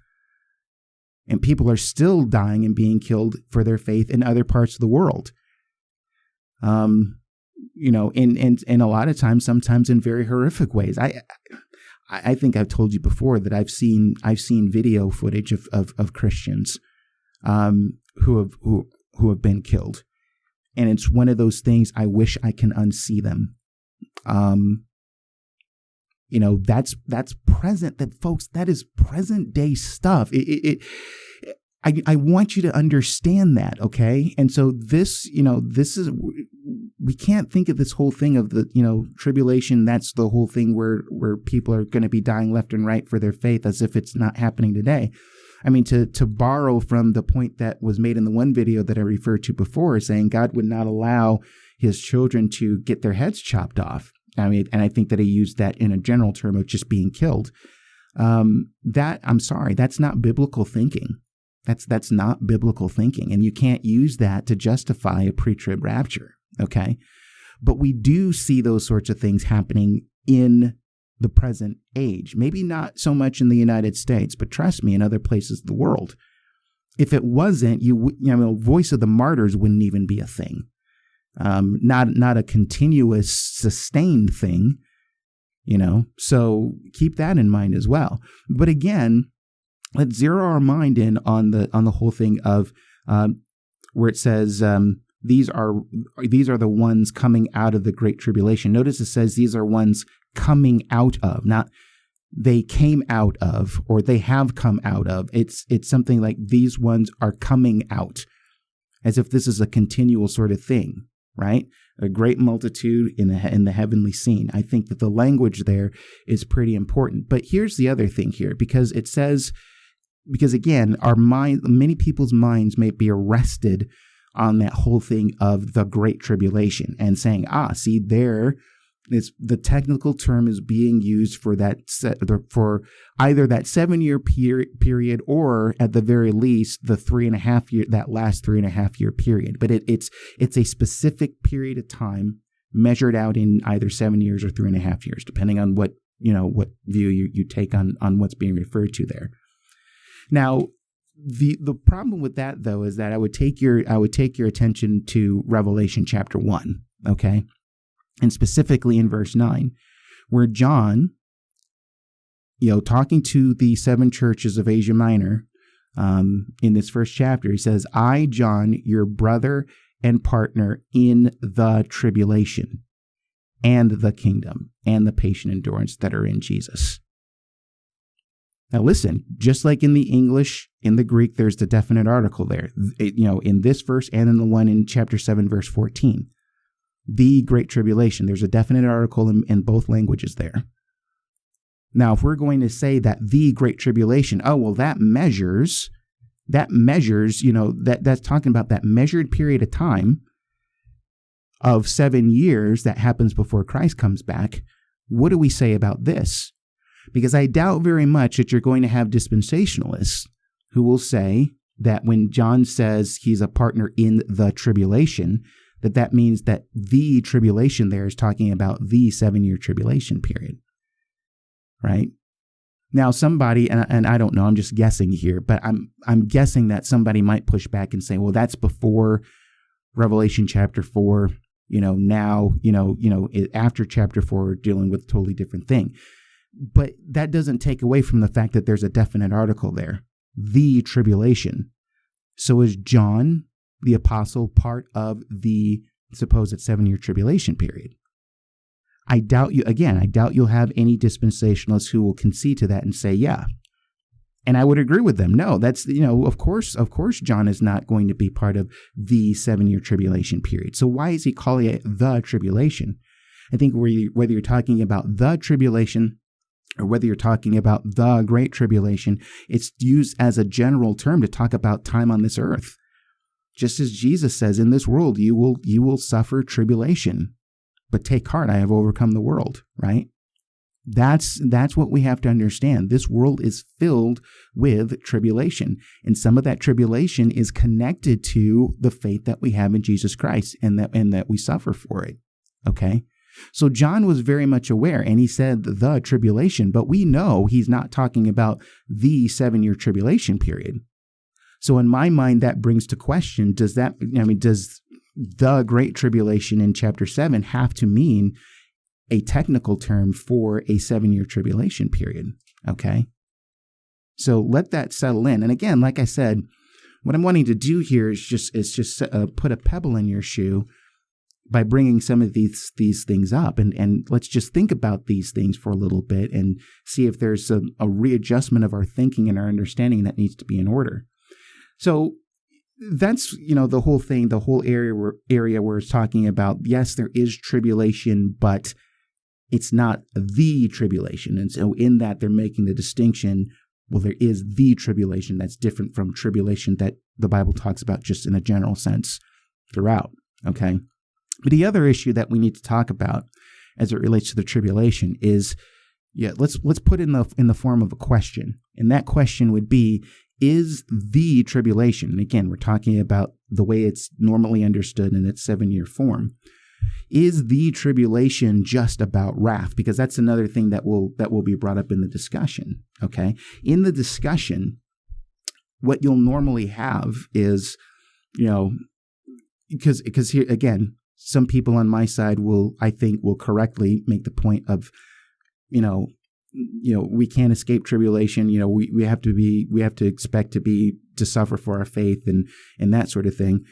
S1: And people are still dying and being killed for their faith in other parts of the world. And a lot of times, sometimes in very horrific ways. I think I've told you before that I've seen video footage of Christians who have been killed, and it's one of those things I wish I can unsee them. That's present. That, folks, that is present day stuff. I want you to understand that, okay? And so this is, we can't think of this whole thing of the, tribulation. That's the whole thing where people are going to be dying left and right for their faith, as if it's not happening today. I mean, to borrow from the point that was made in the one video that I referred to before, saying God would not allow his children to get their heads chopped off. I mean, and I think that he used that in a general term of just being killed. I'm sorry, that's not biblical thinking. That's not biblical thinking. And you can't use that to justify a pre-trib rapture. Okay. But we do see those sorts of things happening in the present age. Maybe not so much in the United States, but trust me, in other places of the world. If it wasn't, Voice of the Martyrs wouldn't even be a thing. Not a continuous, sustained thing, So keep that in mind as well. But again, let's zero our mind in on the whole thing of where it says these are the ones coming out of the Great Tribulation. Notice it says these are ones coming out of, not they came out of or they have come out of. It's something like these ones are coming out, as if this is a continual sort of thing, right? A great multitude in the heavenly scene. I think that the language there is pretty important. But here's the other thing here, because it says, because again, many people's minds may be arrested on that whole thing of the Great Tribulation and saying, see, there is the technical term is being used for that for either that 7-year period or at the very least the 3.5 year, that last 3.5 year period. But it's a specific period of time measured out in either 7 years or 3.5 years, depending on what view you take on what's being referred to there. Now, the problem with that, though, is that I would take your attention to Revelation chapter 1, okay? And specifically in verse 9, where John, talking to the 7 churches of Asia Minor, in this first chapter, he says, I, John, your brother and partner in the tribulation and the kingdom and the patient endurance that are in Jesus. Now listen, just like in the English, in the Greek, there's the definite article there, in this verse and in the one in chapter 7, verse 14. The Great Tribulation, there's a definite article in both languages there. Now, if we're going to say that the Great Tribulation, that measures, that's talking about that measured period of time of 7 years that happens before Christ comes back. What do we say about this? Because I doubt very much that you're going to have dispensationalists who will say that when John says he's a partner in the tribulation, that means that the tribulation there is talking about the 7-year tribulation period, right? Now, somebody, and I don't know, I'm just guessing here, but I'm guessing that somebody might push back and say, well, that's before Revelation chapter 4. Now, after chapter 4, we're dealing with a totally different thing. But that doesn't take away from the fact that there's a definite article there, the tribulation. So is John the apostle part of the supposed 7-year tribulation period? I doubt you'll have any dispensationalists who will concede to that and say, yeah. And I would agree with them. No, that's, of course, John is not going to be part of the 7-year tribulation period. So why is he calling it the tribulation? I think whether you're talking about the tribulation or whether you're talking about the great tribulation, it's used as a general term to talk about time on this earth. Just as Jesus says, in this world, you will suffer tribulation. But take heart, I have overcome the world, right? That's what we have to understand. This world is filled with tribulation. And some of that tribulation is connected to the faith that we have in Jesus Christ and that we suffer for it. Okay? So John was very much aware, and he said the tribulation, but we know he's not talking about the 7-year tribulation period. So in my mind, that brings to question, does the Great Tribulation in chapter 7 have to mean a technical term for a 7-year tribulation period? Okay. So let that settle in. And again, like I said, what I'm wanting to do here is just put a pebble in your shoe by bringing some of these things up. And let's just think about these things for a little bit and see if there's a readjustment of our thinking and our understanding that needs to be in order. So that's, the whole thing, the whole area where it's talking about, yes, there is tribulation, but it's not the tribulation. And so in that, they're making the distinction, well, there is the tribulation that's different from tribulation that the Bible talks about just in a general sense throughout, okay? But the other issue that we need to talk about as it relates to the tribulation is, let's put it in the form of a question. And that question would be, is the tribulation, and again, we're talking about the way it's normally understood in its 7-year form, is the tribulation just about wrath? Because that's another thing that will be brought up in the discussion, okay? In the discussion, what you'll normally have is, because here, again, some people on my side will correctly make the point of, we can't escape tribulation. We have to expect to suffer for our faith and that sort of thing.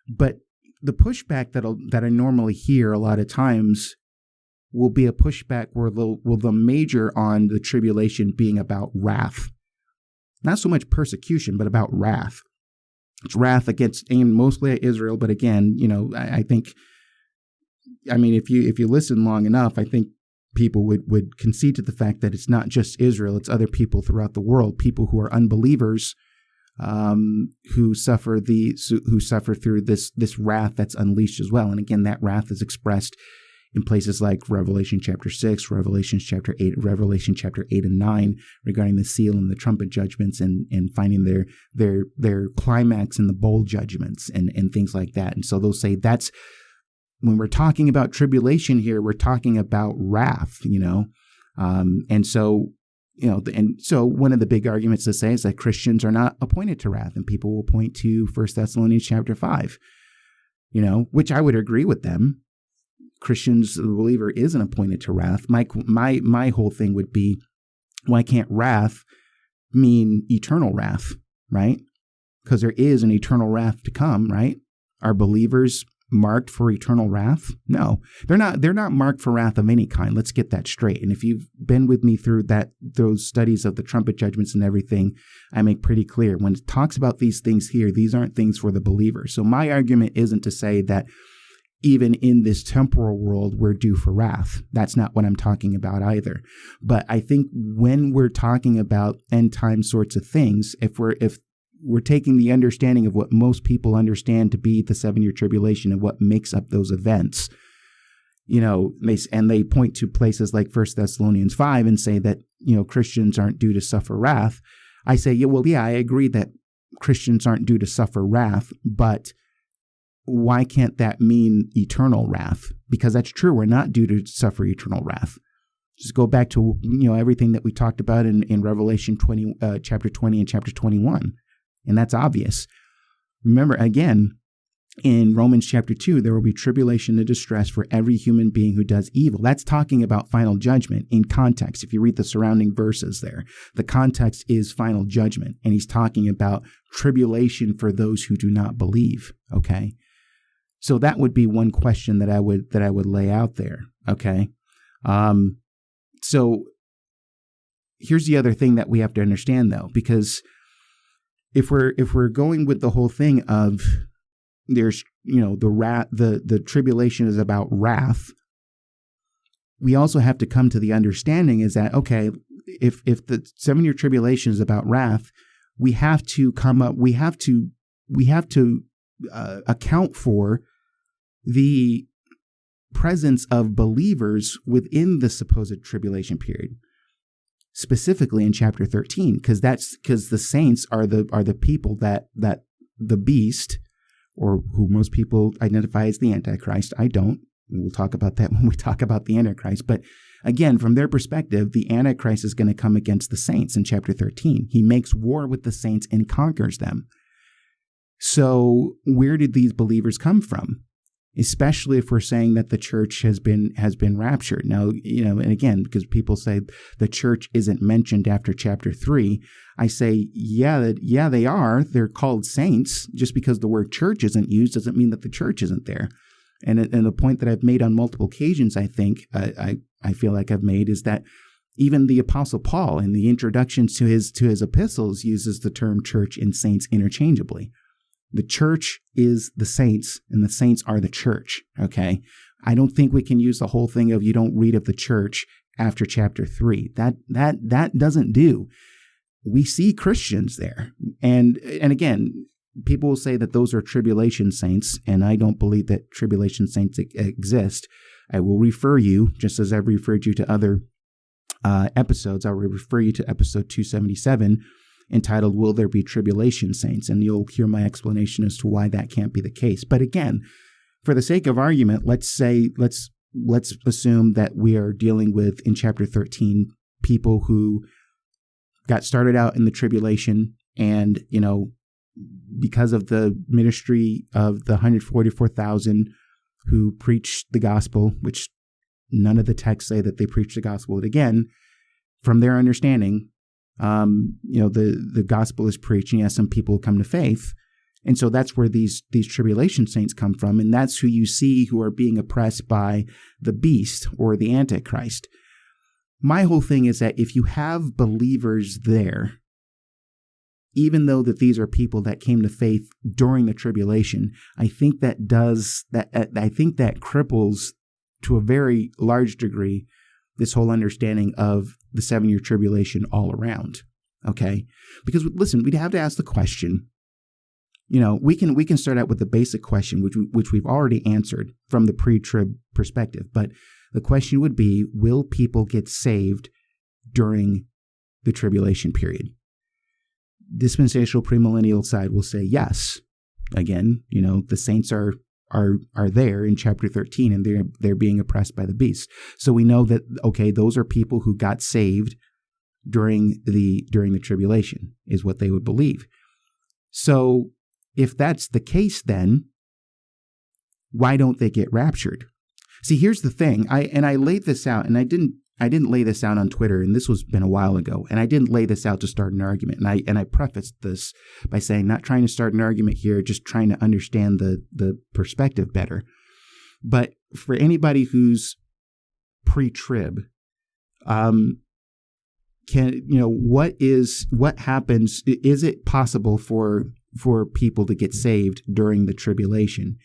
S1: But the pushback that I normally hear a lot of times will be a pushback where they'll major on the tribulation being about wrath, not so much persecution, but about wrath. It's wrath aimed mostly at Israel. But again, I think, if you listen long enough, I think people would concede to the fact that it's not just Israel, it's other people throughout the world, people who are unbelievers, who suffer through this wrath that's unleashed as well. And again, that wrath is expressed in places like Revelation chapter 6, Revelation chapter 8 and 9 regarding the seal and the trumpet judgments and finding their climax in the bowl judgments and things like that. And so they'll say that's, when we're talking about tribulation here, we're talking about wrath, and so one of the big arguments to say is that Christians are not appointed to wrath, and people will point to 1 Thessalonians chapter 5, which I would agree with them. Christians, the believer, isn't appointed to wrath. My whole thing would be, why can't wrath mean eternal wrath, right? Because there is an eternal wrath to come, right? Are believers marked for eternal wrath? No, they're not. They're not marked for wrath of any kind. Let's get that straight. And if you've been with me through those studies of the trumpet judgments and everything, I make pretty clear when it talks about these things here, these aren't things for the believer. So my argument isn't to say that even in this temporal world, we're due for wrath. That's not what I'm talking about either. But I think when we're talking about end time sorts of things, if we're taking the understanding of what most people understand to be the 7-year tribulation and what makes up those events, and they point to places like 1 Thessalonians 5 and say that, Christians aren't due to suffer wrath. I say, I agree that Christians aren't due to suffer wrath, but why can't that mean eternal wrath? Because that's true. We're not due to suffer eternal wrath. Just go back to everything that we talked about in Revelation 20, chapter 20 and chapter 21, and that's obvious. Remember, again, in Romans chapter 2, there will be tribulation and distress for every human being who does evil. That's talking about final judgment in context. If you read the surrounding verses there, the context is final judgment, and he's talking about tribulation for those who do not believe. Okay, so that would be one question that I would lay out there. Okay, so here's the other thing that we have to understand, though, because if we're going with the whole thing of there's the tribulation is about wrath, we also have to come to the understanding is that, okay, if the 7-year tribulation is about wrath, we have to account for the presence of believers within the supposed tribulation period, specifically in chapter 13, because the saints are the people that the beast, or who most people identify as the Antichrist. I don't. We'll talk about that when we talk about the Antichrist. But again, from their perspective, the Antichrist is going to come against the saints in chapter 13. He makes war with the saints and conquers them. So where did these believers come from? Especially if we're saying that the church has been raptured. Now, and again, because people say the church isn't mentioned after chapter 3, I say, yeah, they are. They're called saints. Just because the word church isn't used doesn't mean that the church isn't there. And the point that I've made on multiple occasions, I think, I feel like I've made, is that even the Apostle Paul, in the introductions to his epistles, uses the term church and saints interchangeably. The church is the saints, and the saints are the church, okay? I don't think we can use the whole thing of you don't read of the church after chapter 3. That doesn't do. We see Christians there. And again, people will say that those are tribulation saints, and I don't believe that tribulation saints exist. I will refer you, just as I've referred you to other episodes, I'll refer you to episode 277, entitled, Will There Be Tribulation Saints? And you'll hear my explanation as to why that can't be the case. But again, for the sake of argument, let's assume that we are dealing with, in chapter 13, people who got started out in the tribulation, and, because of the ministry of the 144,000 who preached the gospel, which none of the texts say that they preached the gospel. But again, from their understanding, the gospel is preached, and yes, some people come to faith. And so that's where these tribulation saints come from. And that's who you see who are being oppressed by the beast or the Antichrist. My whole thing is that if you have believers there, even though that these are people that came to faith during the tribulation, I think that cripples to a very large degree this whole understanding of the 7-year tribulation all around. Okay? Because listen, we'd have to ask the question, we can start out with the basic question, which we've already answered from the pre-trib perspective. But the question would be, will people get saved during the tribulation period? Dispensational premillennial side will say yes. Again, the saints are there in chapter 13, and they're being oppressed by the beast. So we know that, okay, those are people who got saved during the tribulation, is what they would believe. So if that's the case, then why don't they get raptured? See, here's the thing. I laid this out, and I didn't lay this out on Twitter, and this was been a while ago, and I didn't lay this out to start an argument. And I prefaced this by saying, not trying to start an argument here, just trying to understand the perspective better. But for anybody who's pre-trib, what happens? Is it possible for people to get saved during the tribulation?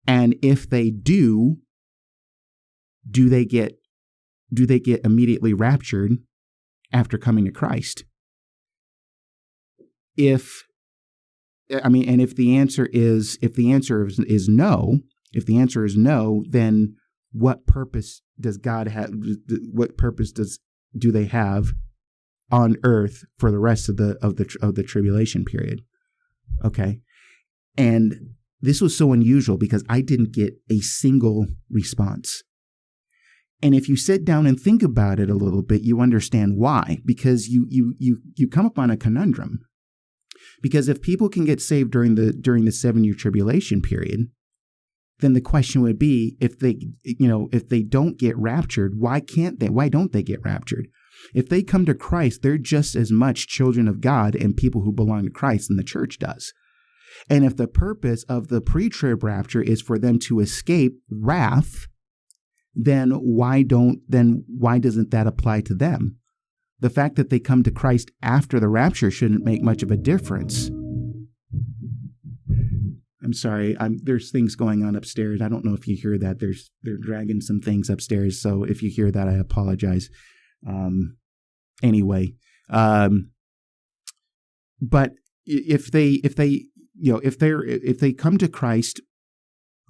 S1: And if they do they get immediately raptured after coming to Christ? And if the answer is no, then what purpose does God have? What purpose do they have on earth for the rest of the tribulation period? Okay. And this was so unusual because I didn't get a single response. And if you sit down and think about it a little bit, you understand why. Because you come upon a conundrum. Because if people can get saved during the 7-year tribulation period, then the question would be, if they don't get raptured, why don't they get raptured? If they come to Christ, they're just as much children of God and people who belong to Christ than the church does. And if the purpose of the pre-trib rapture is for them to escape wrath, then why doesn't that apply to them? The fact that they come to Christ after the rapture shouldn't make much of a difference. I'm sorry. There's things going on upstairs. I don't know if you hear that. They're dragging some things upstairs. So if you hear that, I apologize. Anyway, but if they come to Christ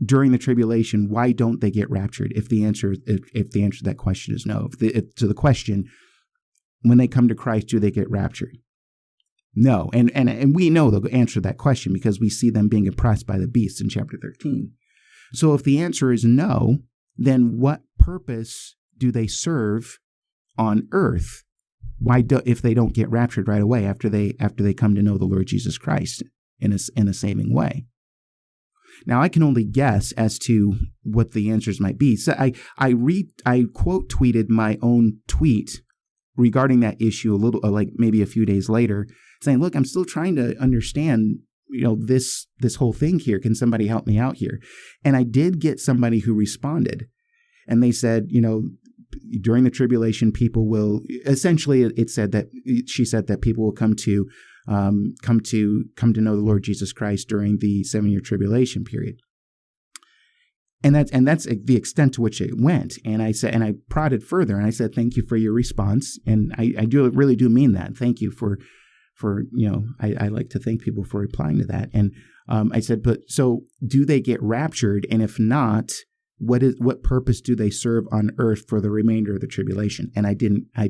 S1: during the tribulation, why don't they get raptured? If the answer to that question is no. To the question, when they come to Christ, do they get raptured? No. And we know the answer to that question because we see them being oppressed by the beast in chapter 13. So if the answer is no, then what purpose do they serve on earth? If they don't get raptured right away after they come to know the Lord Jesus Christ in a saving way? Now, I can only guess as to what the answers might be. So I quote tweeted my own tweet regarding that issue like maybe a few days later, saying, "Look, I'm still trying to understand, this whole thing here. Can somebody help me out here?" And I did get somebody who responded, and they said, during the tribulation, people will essentially. She said that people will come to know the Lord Jesus Christ during the 7-year tribulation period. And that's the extent to which it went. And I said, and I prodded further, and I said, "Thank you for your response." And I really do mean that. Thank you for I like to thank people for replying to that. And I said, but so do they get raptured? And if not, what purpose do they serve on earth for the remainder of the tribulation? And I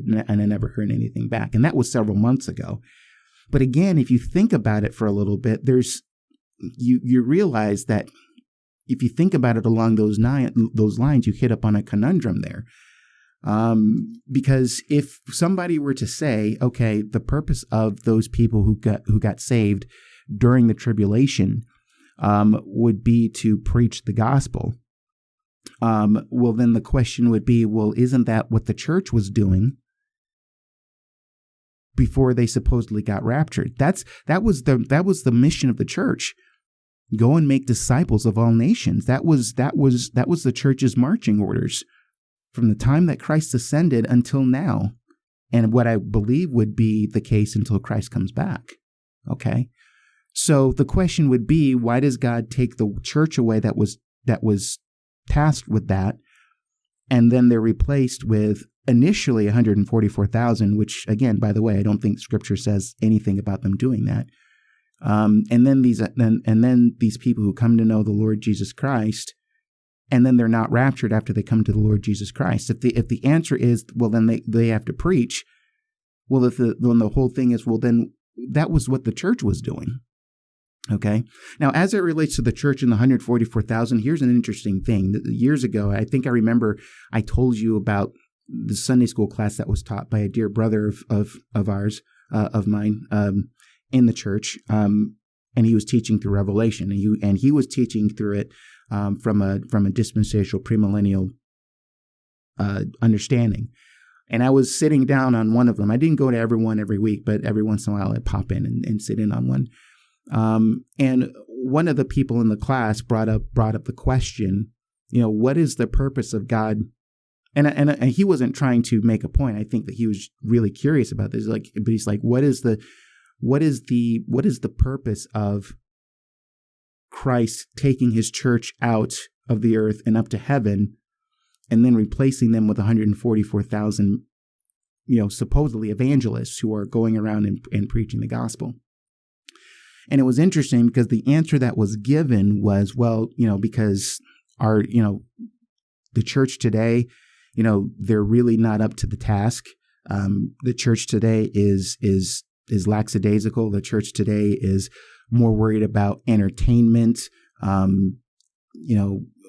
S1: never heard anything back. And that was several months ago. But again, if you think about it for a little bit, you realize that if you think about it along those lines, you hit up on a conundrum there. Because if somebody were to say, okay, the purpose of those people who got saved during the tribulation would be to preach the gospel, well, then the question would be, well, isn't that what the church was doing before they supposedly got raptured? That was the mission of the church. Go and make disciples of all nations. That was the church's marching orders from the time that Christ ascended until now, and what I believe would be the case until Christ comes back. Okay, so the question would be, why does God take the church away that was tasked with that, and then they're replaced with initially 144,000, which again, by the way, I don't think Scripture says anything about them doing that. And then these people who come to know the Lord Jesus Christ, and then they're not raptured after they come to the Lord Jesus Christ. If the answer is, well, then they have to preach. Well, then the whole thing is, well, then that was what the church was doing. Okay. Now, as it relates to the church and the 144,000, here's an interesting thing. Years ago, I think I remember I told you about the Sunday school class that was taught by a dear brother of mine, in the church, and he was teaching through Revelation, and he was teaching through it from a dispensational premillennial understanding. And I was sitting down on one of them. I didn't go to everyone every week, but every once in a while I'd pop in and sit in on one. And one of the people in the class brought up the question, what is the purpose of God? And he wasn't trying to make a point. I think that he was really curious about this. But he's like, what is the purpose of Christ taking his church out of the earth and up to heaven, and then replacing them with 144,000, supposedly evangelists who are going around and preaching the gospel? And it was interesting because the answer that was given was, well, because the church today, they're really not up to the task. The church today is lackadaisical. The church today is more worried about entertainment,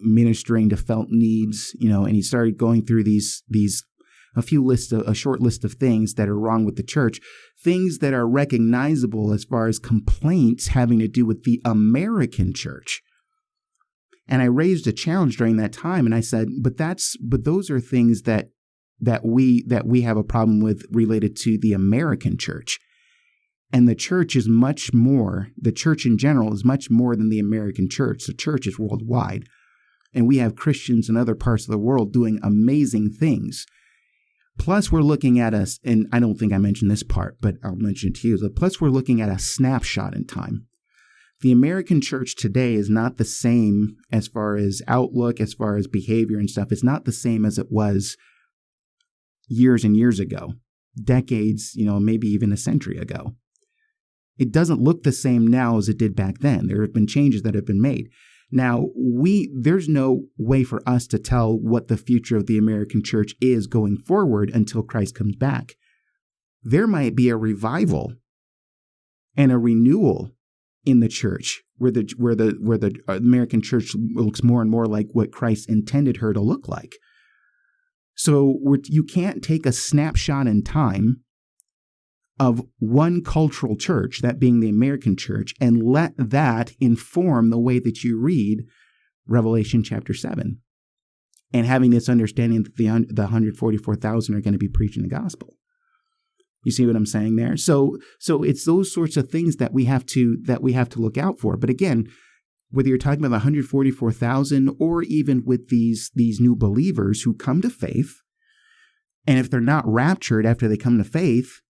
S1: ministering to felt needs, and he started going through a short list of things that are wrong with the church, things that are recognizable as far as complaints having to do with the American church. And I raised a challenge during that time, and I said, but those are things that we have a problem with related to the American church. And the church in general is much more than the American church. The church is worldwide. And we have Christians in other parts of the world doing amazing things. Plus, we're looking at and I don't think I mentioned this part, but I'll mention it to you. Plus, we're looking at a snapshot in time. The American church today is not the same as far as outlook, as far as behavior and stuff. It's not the same as it was years and years ago, decades, maybe even a century ago. It doesn't look the same now as it did back then. There have been changes that have been made. Now, there's no way for us to tell what the future of the American church is going forward until Christ comes back. There might be a revival and a renewal in the church where the American church looks more and more like what Christ intended her to look like. So you can't take a snapshot in time of one cultural church, that being the American church, and let that inform the way that you read Revelation chapter 7. And having this understanding that the 144,000 are going to be preaching the gospel. You see what I'm saying there? So it's those sorts of things that we have to look out for. But again, whether you're talking about 144,000 or even with these new believers who come to faith, and if they're not raptured after they come to faith,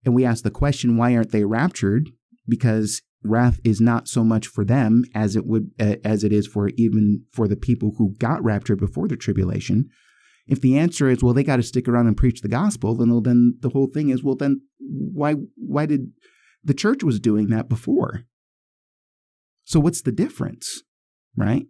S1: and we ask the question, why aren't they raptured? Because wrath is not so much for them as it is for the people who got raptured before the tribulation. If the answer is, well, they got to stick around and preach the gospel, then the whole thing is, well, then why did the church was doing that before? So what's the difference, right?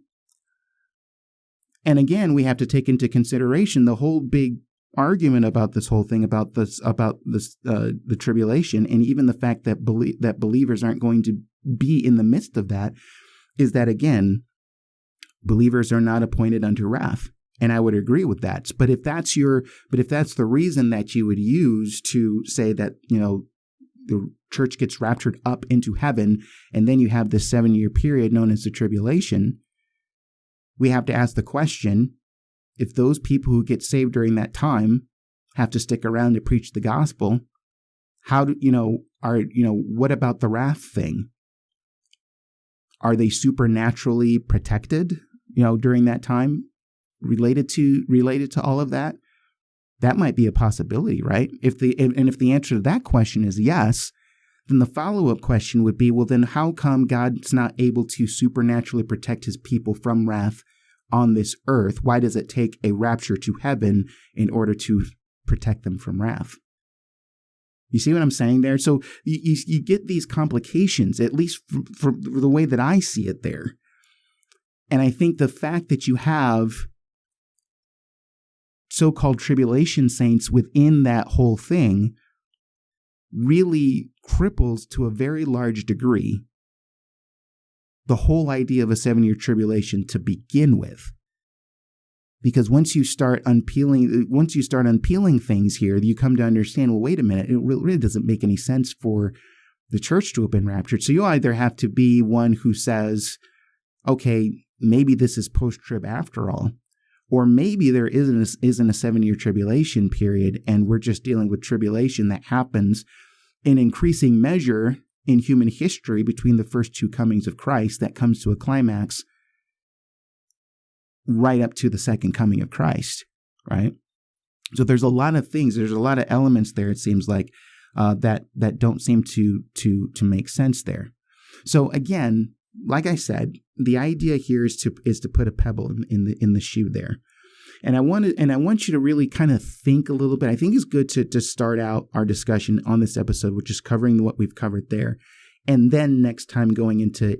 S1: And again, we have to take into consideration the whole big argument about this whole thing, about the tribulation, and even the fact that that believers aren't going to be in the midst of that, is that, again, believers are not appointed unto wrath. And I would agree with that. But if that's the reason that you would use to say that, the church gets raptured up into heaven, and then you have this 7-year period known as the tribulation, we have to ask the question, if those people who get saved during that time have to stick around to preach the gospel, what about the wrath thing? Are they supernaturally protected, during that time related to all of that? That might be a possibility, right? If the answer to that question is yes, then the follow-up question would be, well, then how come God's not able to supernaturally protect his people from wrath on this earth? Why does it take a rapture to heaven in order to protect them from wrath? You see what I'm saying there? So you get these complications, at least for the way that I see it there. And I think the fact that you have so-called tribulation saints within that whole thing really cripples to a very large degree the whole idea of a 7-year tribulation to begin with. Because once you start unpeeling things here, you come to understand, well, wait a minute, it really doesn't make any sense for the church to have been raptured. So you either have to be one who says, okay, maybe this is post-trib after all, or maybe there isn't a 7-year tribulation period, and we're just dealing with tribulation that happens in increasing measure in human history between the first two comings of Christ that comes to a climax right up to the second coming of Christ, right? So there's a lot of things, there's a lot of elements there, it seems like, that don't seem to make sense there. So again, like I said, the idea here is to put a pebble in the shoe there. And I want you to really kind of think a little bit. I think it's good to start out our discussion on this episode, which is covering what we've covered there, and then next time going into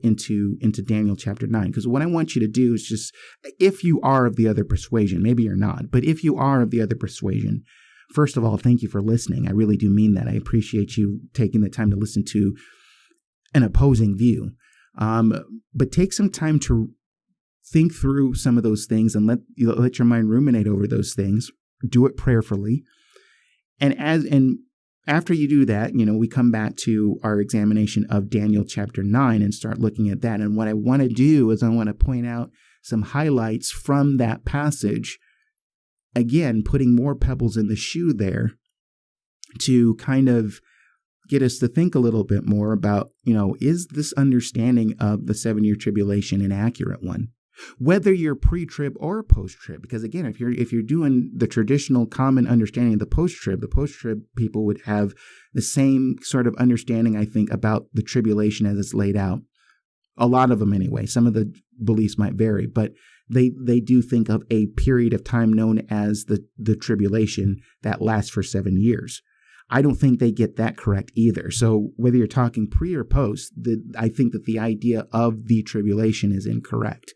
S1: Daniel chapter 9. Because what I want you to do is just, if you are of the other persuasion, maybe you're not, but if you are of the other persuasion, first of all, thank you for listening. I really do mean that. I appreciate you taking the time to listen to an opposing view. But take some time to think through some of those things and let your mind ruminate over those things. Do it prayerfully. And after you do that, we come back to our examination of Daniel chapter 9 and start looking at that. And what I want to do is I want to point out some highlights from that passage. Again, putting more pebbles in the shoe there to kind of get us to think a little bit more about, is this understanding of the 7-year tribulation an accurate one? Whether you're pre-trib or post-trib, because again, if you're doing the traditional common understanding of the post-trib people would have the same sort of understanding, I think, about the tribulation as it's laid out. A lot of them anyway. Some of the beliefs might vary, but they do think of a period of time known as the tribulation that lasts for 7 years. I don't think they get that correct either. So whether you're talking pre or post, I think that the idea of the tribulation is incorrect.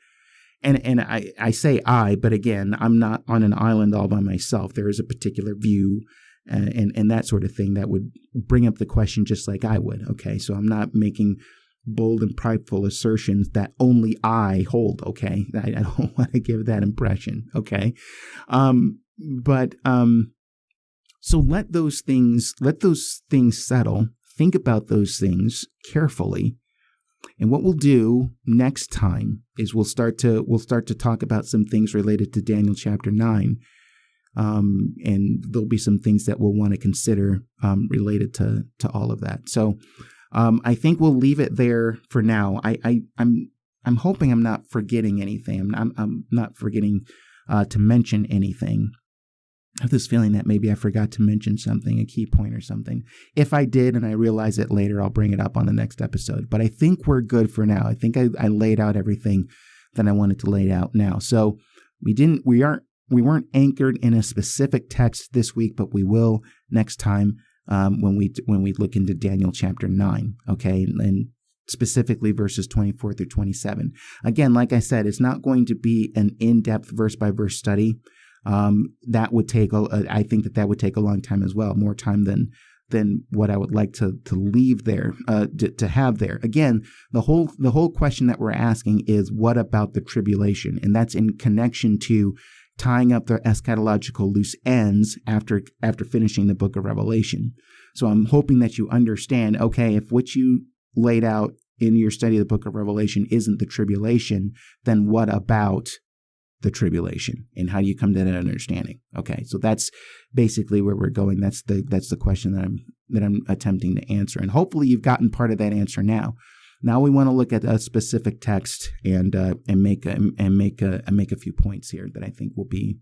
S1: And I say but again, I'm not on an island all by myself. There is a particular view and that sort of thing that would bring up the question just like I would. Okay, so I'm not making bold and prideful assertions that only I hold. Okay, I don't want to give that impression. Okay, so let those things settle. Think about those things carefully. And what we'll do next time is we'll start to talk about some things related to Daniel chapter 9. And there'll be some things that we'll want to consider related to all of that. So I think we'll leave it there for now. I'm hoping I'm not forgetting anything. I'm not forgetting to mention anything. I have this feeling that maybe I forgot to mention something, a key point or something. If I did and I realize it later, I'll bring it up on the next episode. But I think we're good for now. I think I laid out everything that I wanted to lay out now. So we weren't anchored in a specific text this week, but we will next time when we look into Daniel chapter 9. Okay, and specifically verses 24 through 27. Again, like I said, it's not going to be an in-depth verse-by-verse study. That would take, I think that would take a long time as well, more time than what I would like to leave there, to have there. Again, the whole question that we're asking is, what about the tribulation? And that's in connection to tying up the eschatological loose ends after finishing the book of Revelation. So I'm hoping that you understand, okay, if what you laid out in your study of the book of Revelation isn't the tribulation, then what about the tribulation, and how do you come to that understanding? Okay, so that's basically where we're going. That's the question that I'm attempting to answer, and hopefully you've gotten part of that answer now. Now we want to look at a specific text and make a few points here that I think will be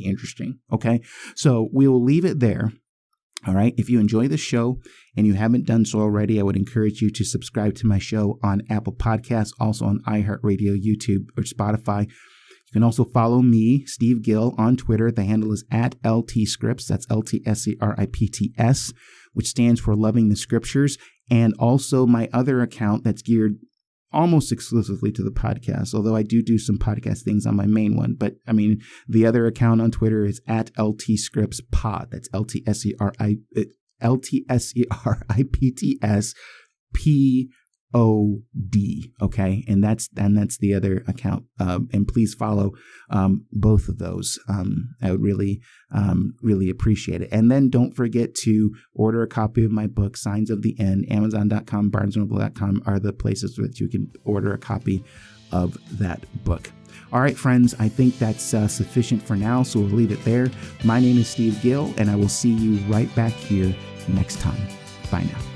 S1: interesting. Okay, so we will leave it there. All right. If you enjoy the show and you haven't done so already, I would encourage you to subscribe to my show on Apple Podcasts, also on iHeartRadio, YouTube, or Spotify. You can also follow me, Steve Gill, on Twitter. The handle is @LTScripts. That's LTSCRIPTS, which stands for Loving the Scriptures. And also my other account that's geared almost exclusively to the podcast, although I do some podcast things on my main one. But I mean, the other account on Twitter is @LTScriptsPod. That's LTSCRIPTS POD. Okay. And that's the other account. And please follow, both of those. I would really appreciate it. And then don't forget to order a copy of my book, Signs of the End. Amazon.com, BarnesandNoble.com are the places that you can order a copy of that book. All right, friends, I think that's sufficient for now. So we'll leave it there. My name is Steve Gill, and I will see you right back here next time. Bye now.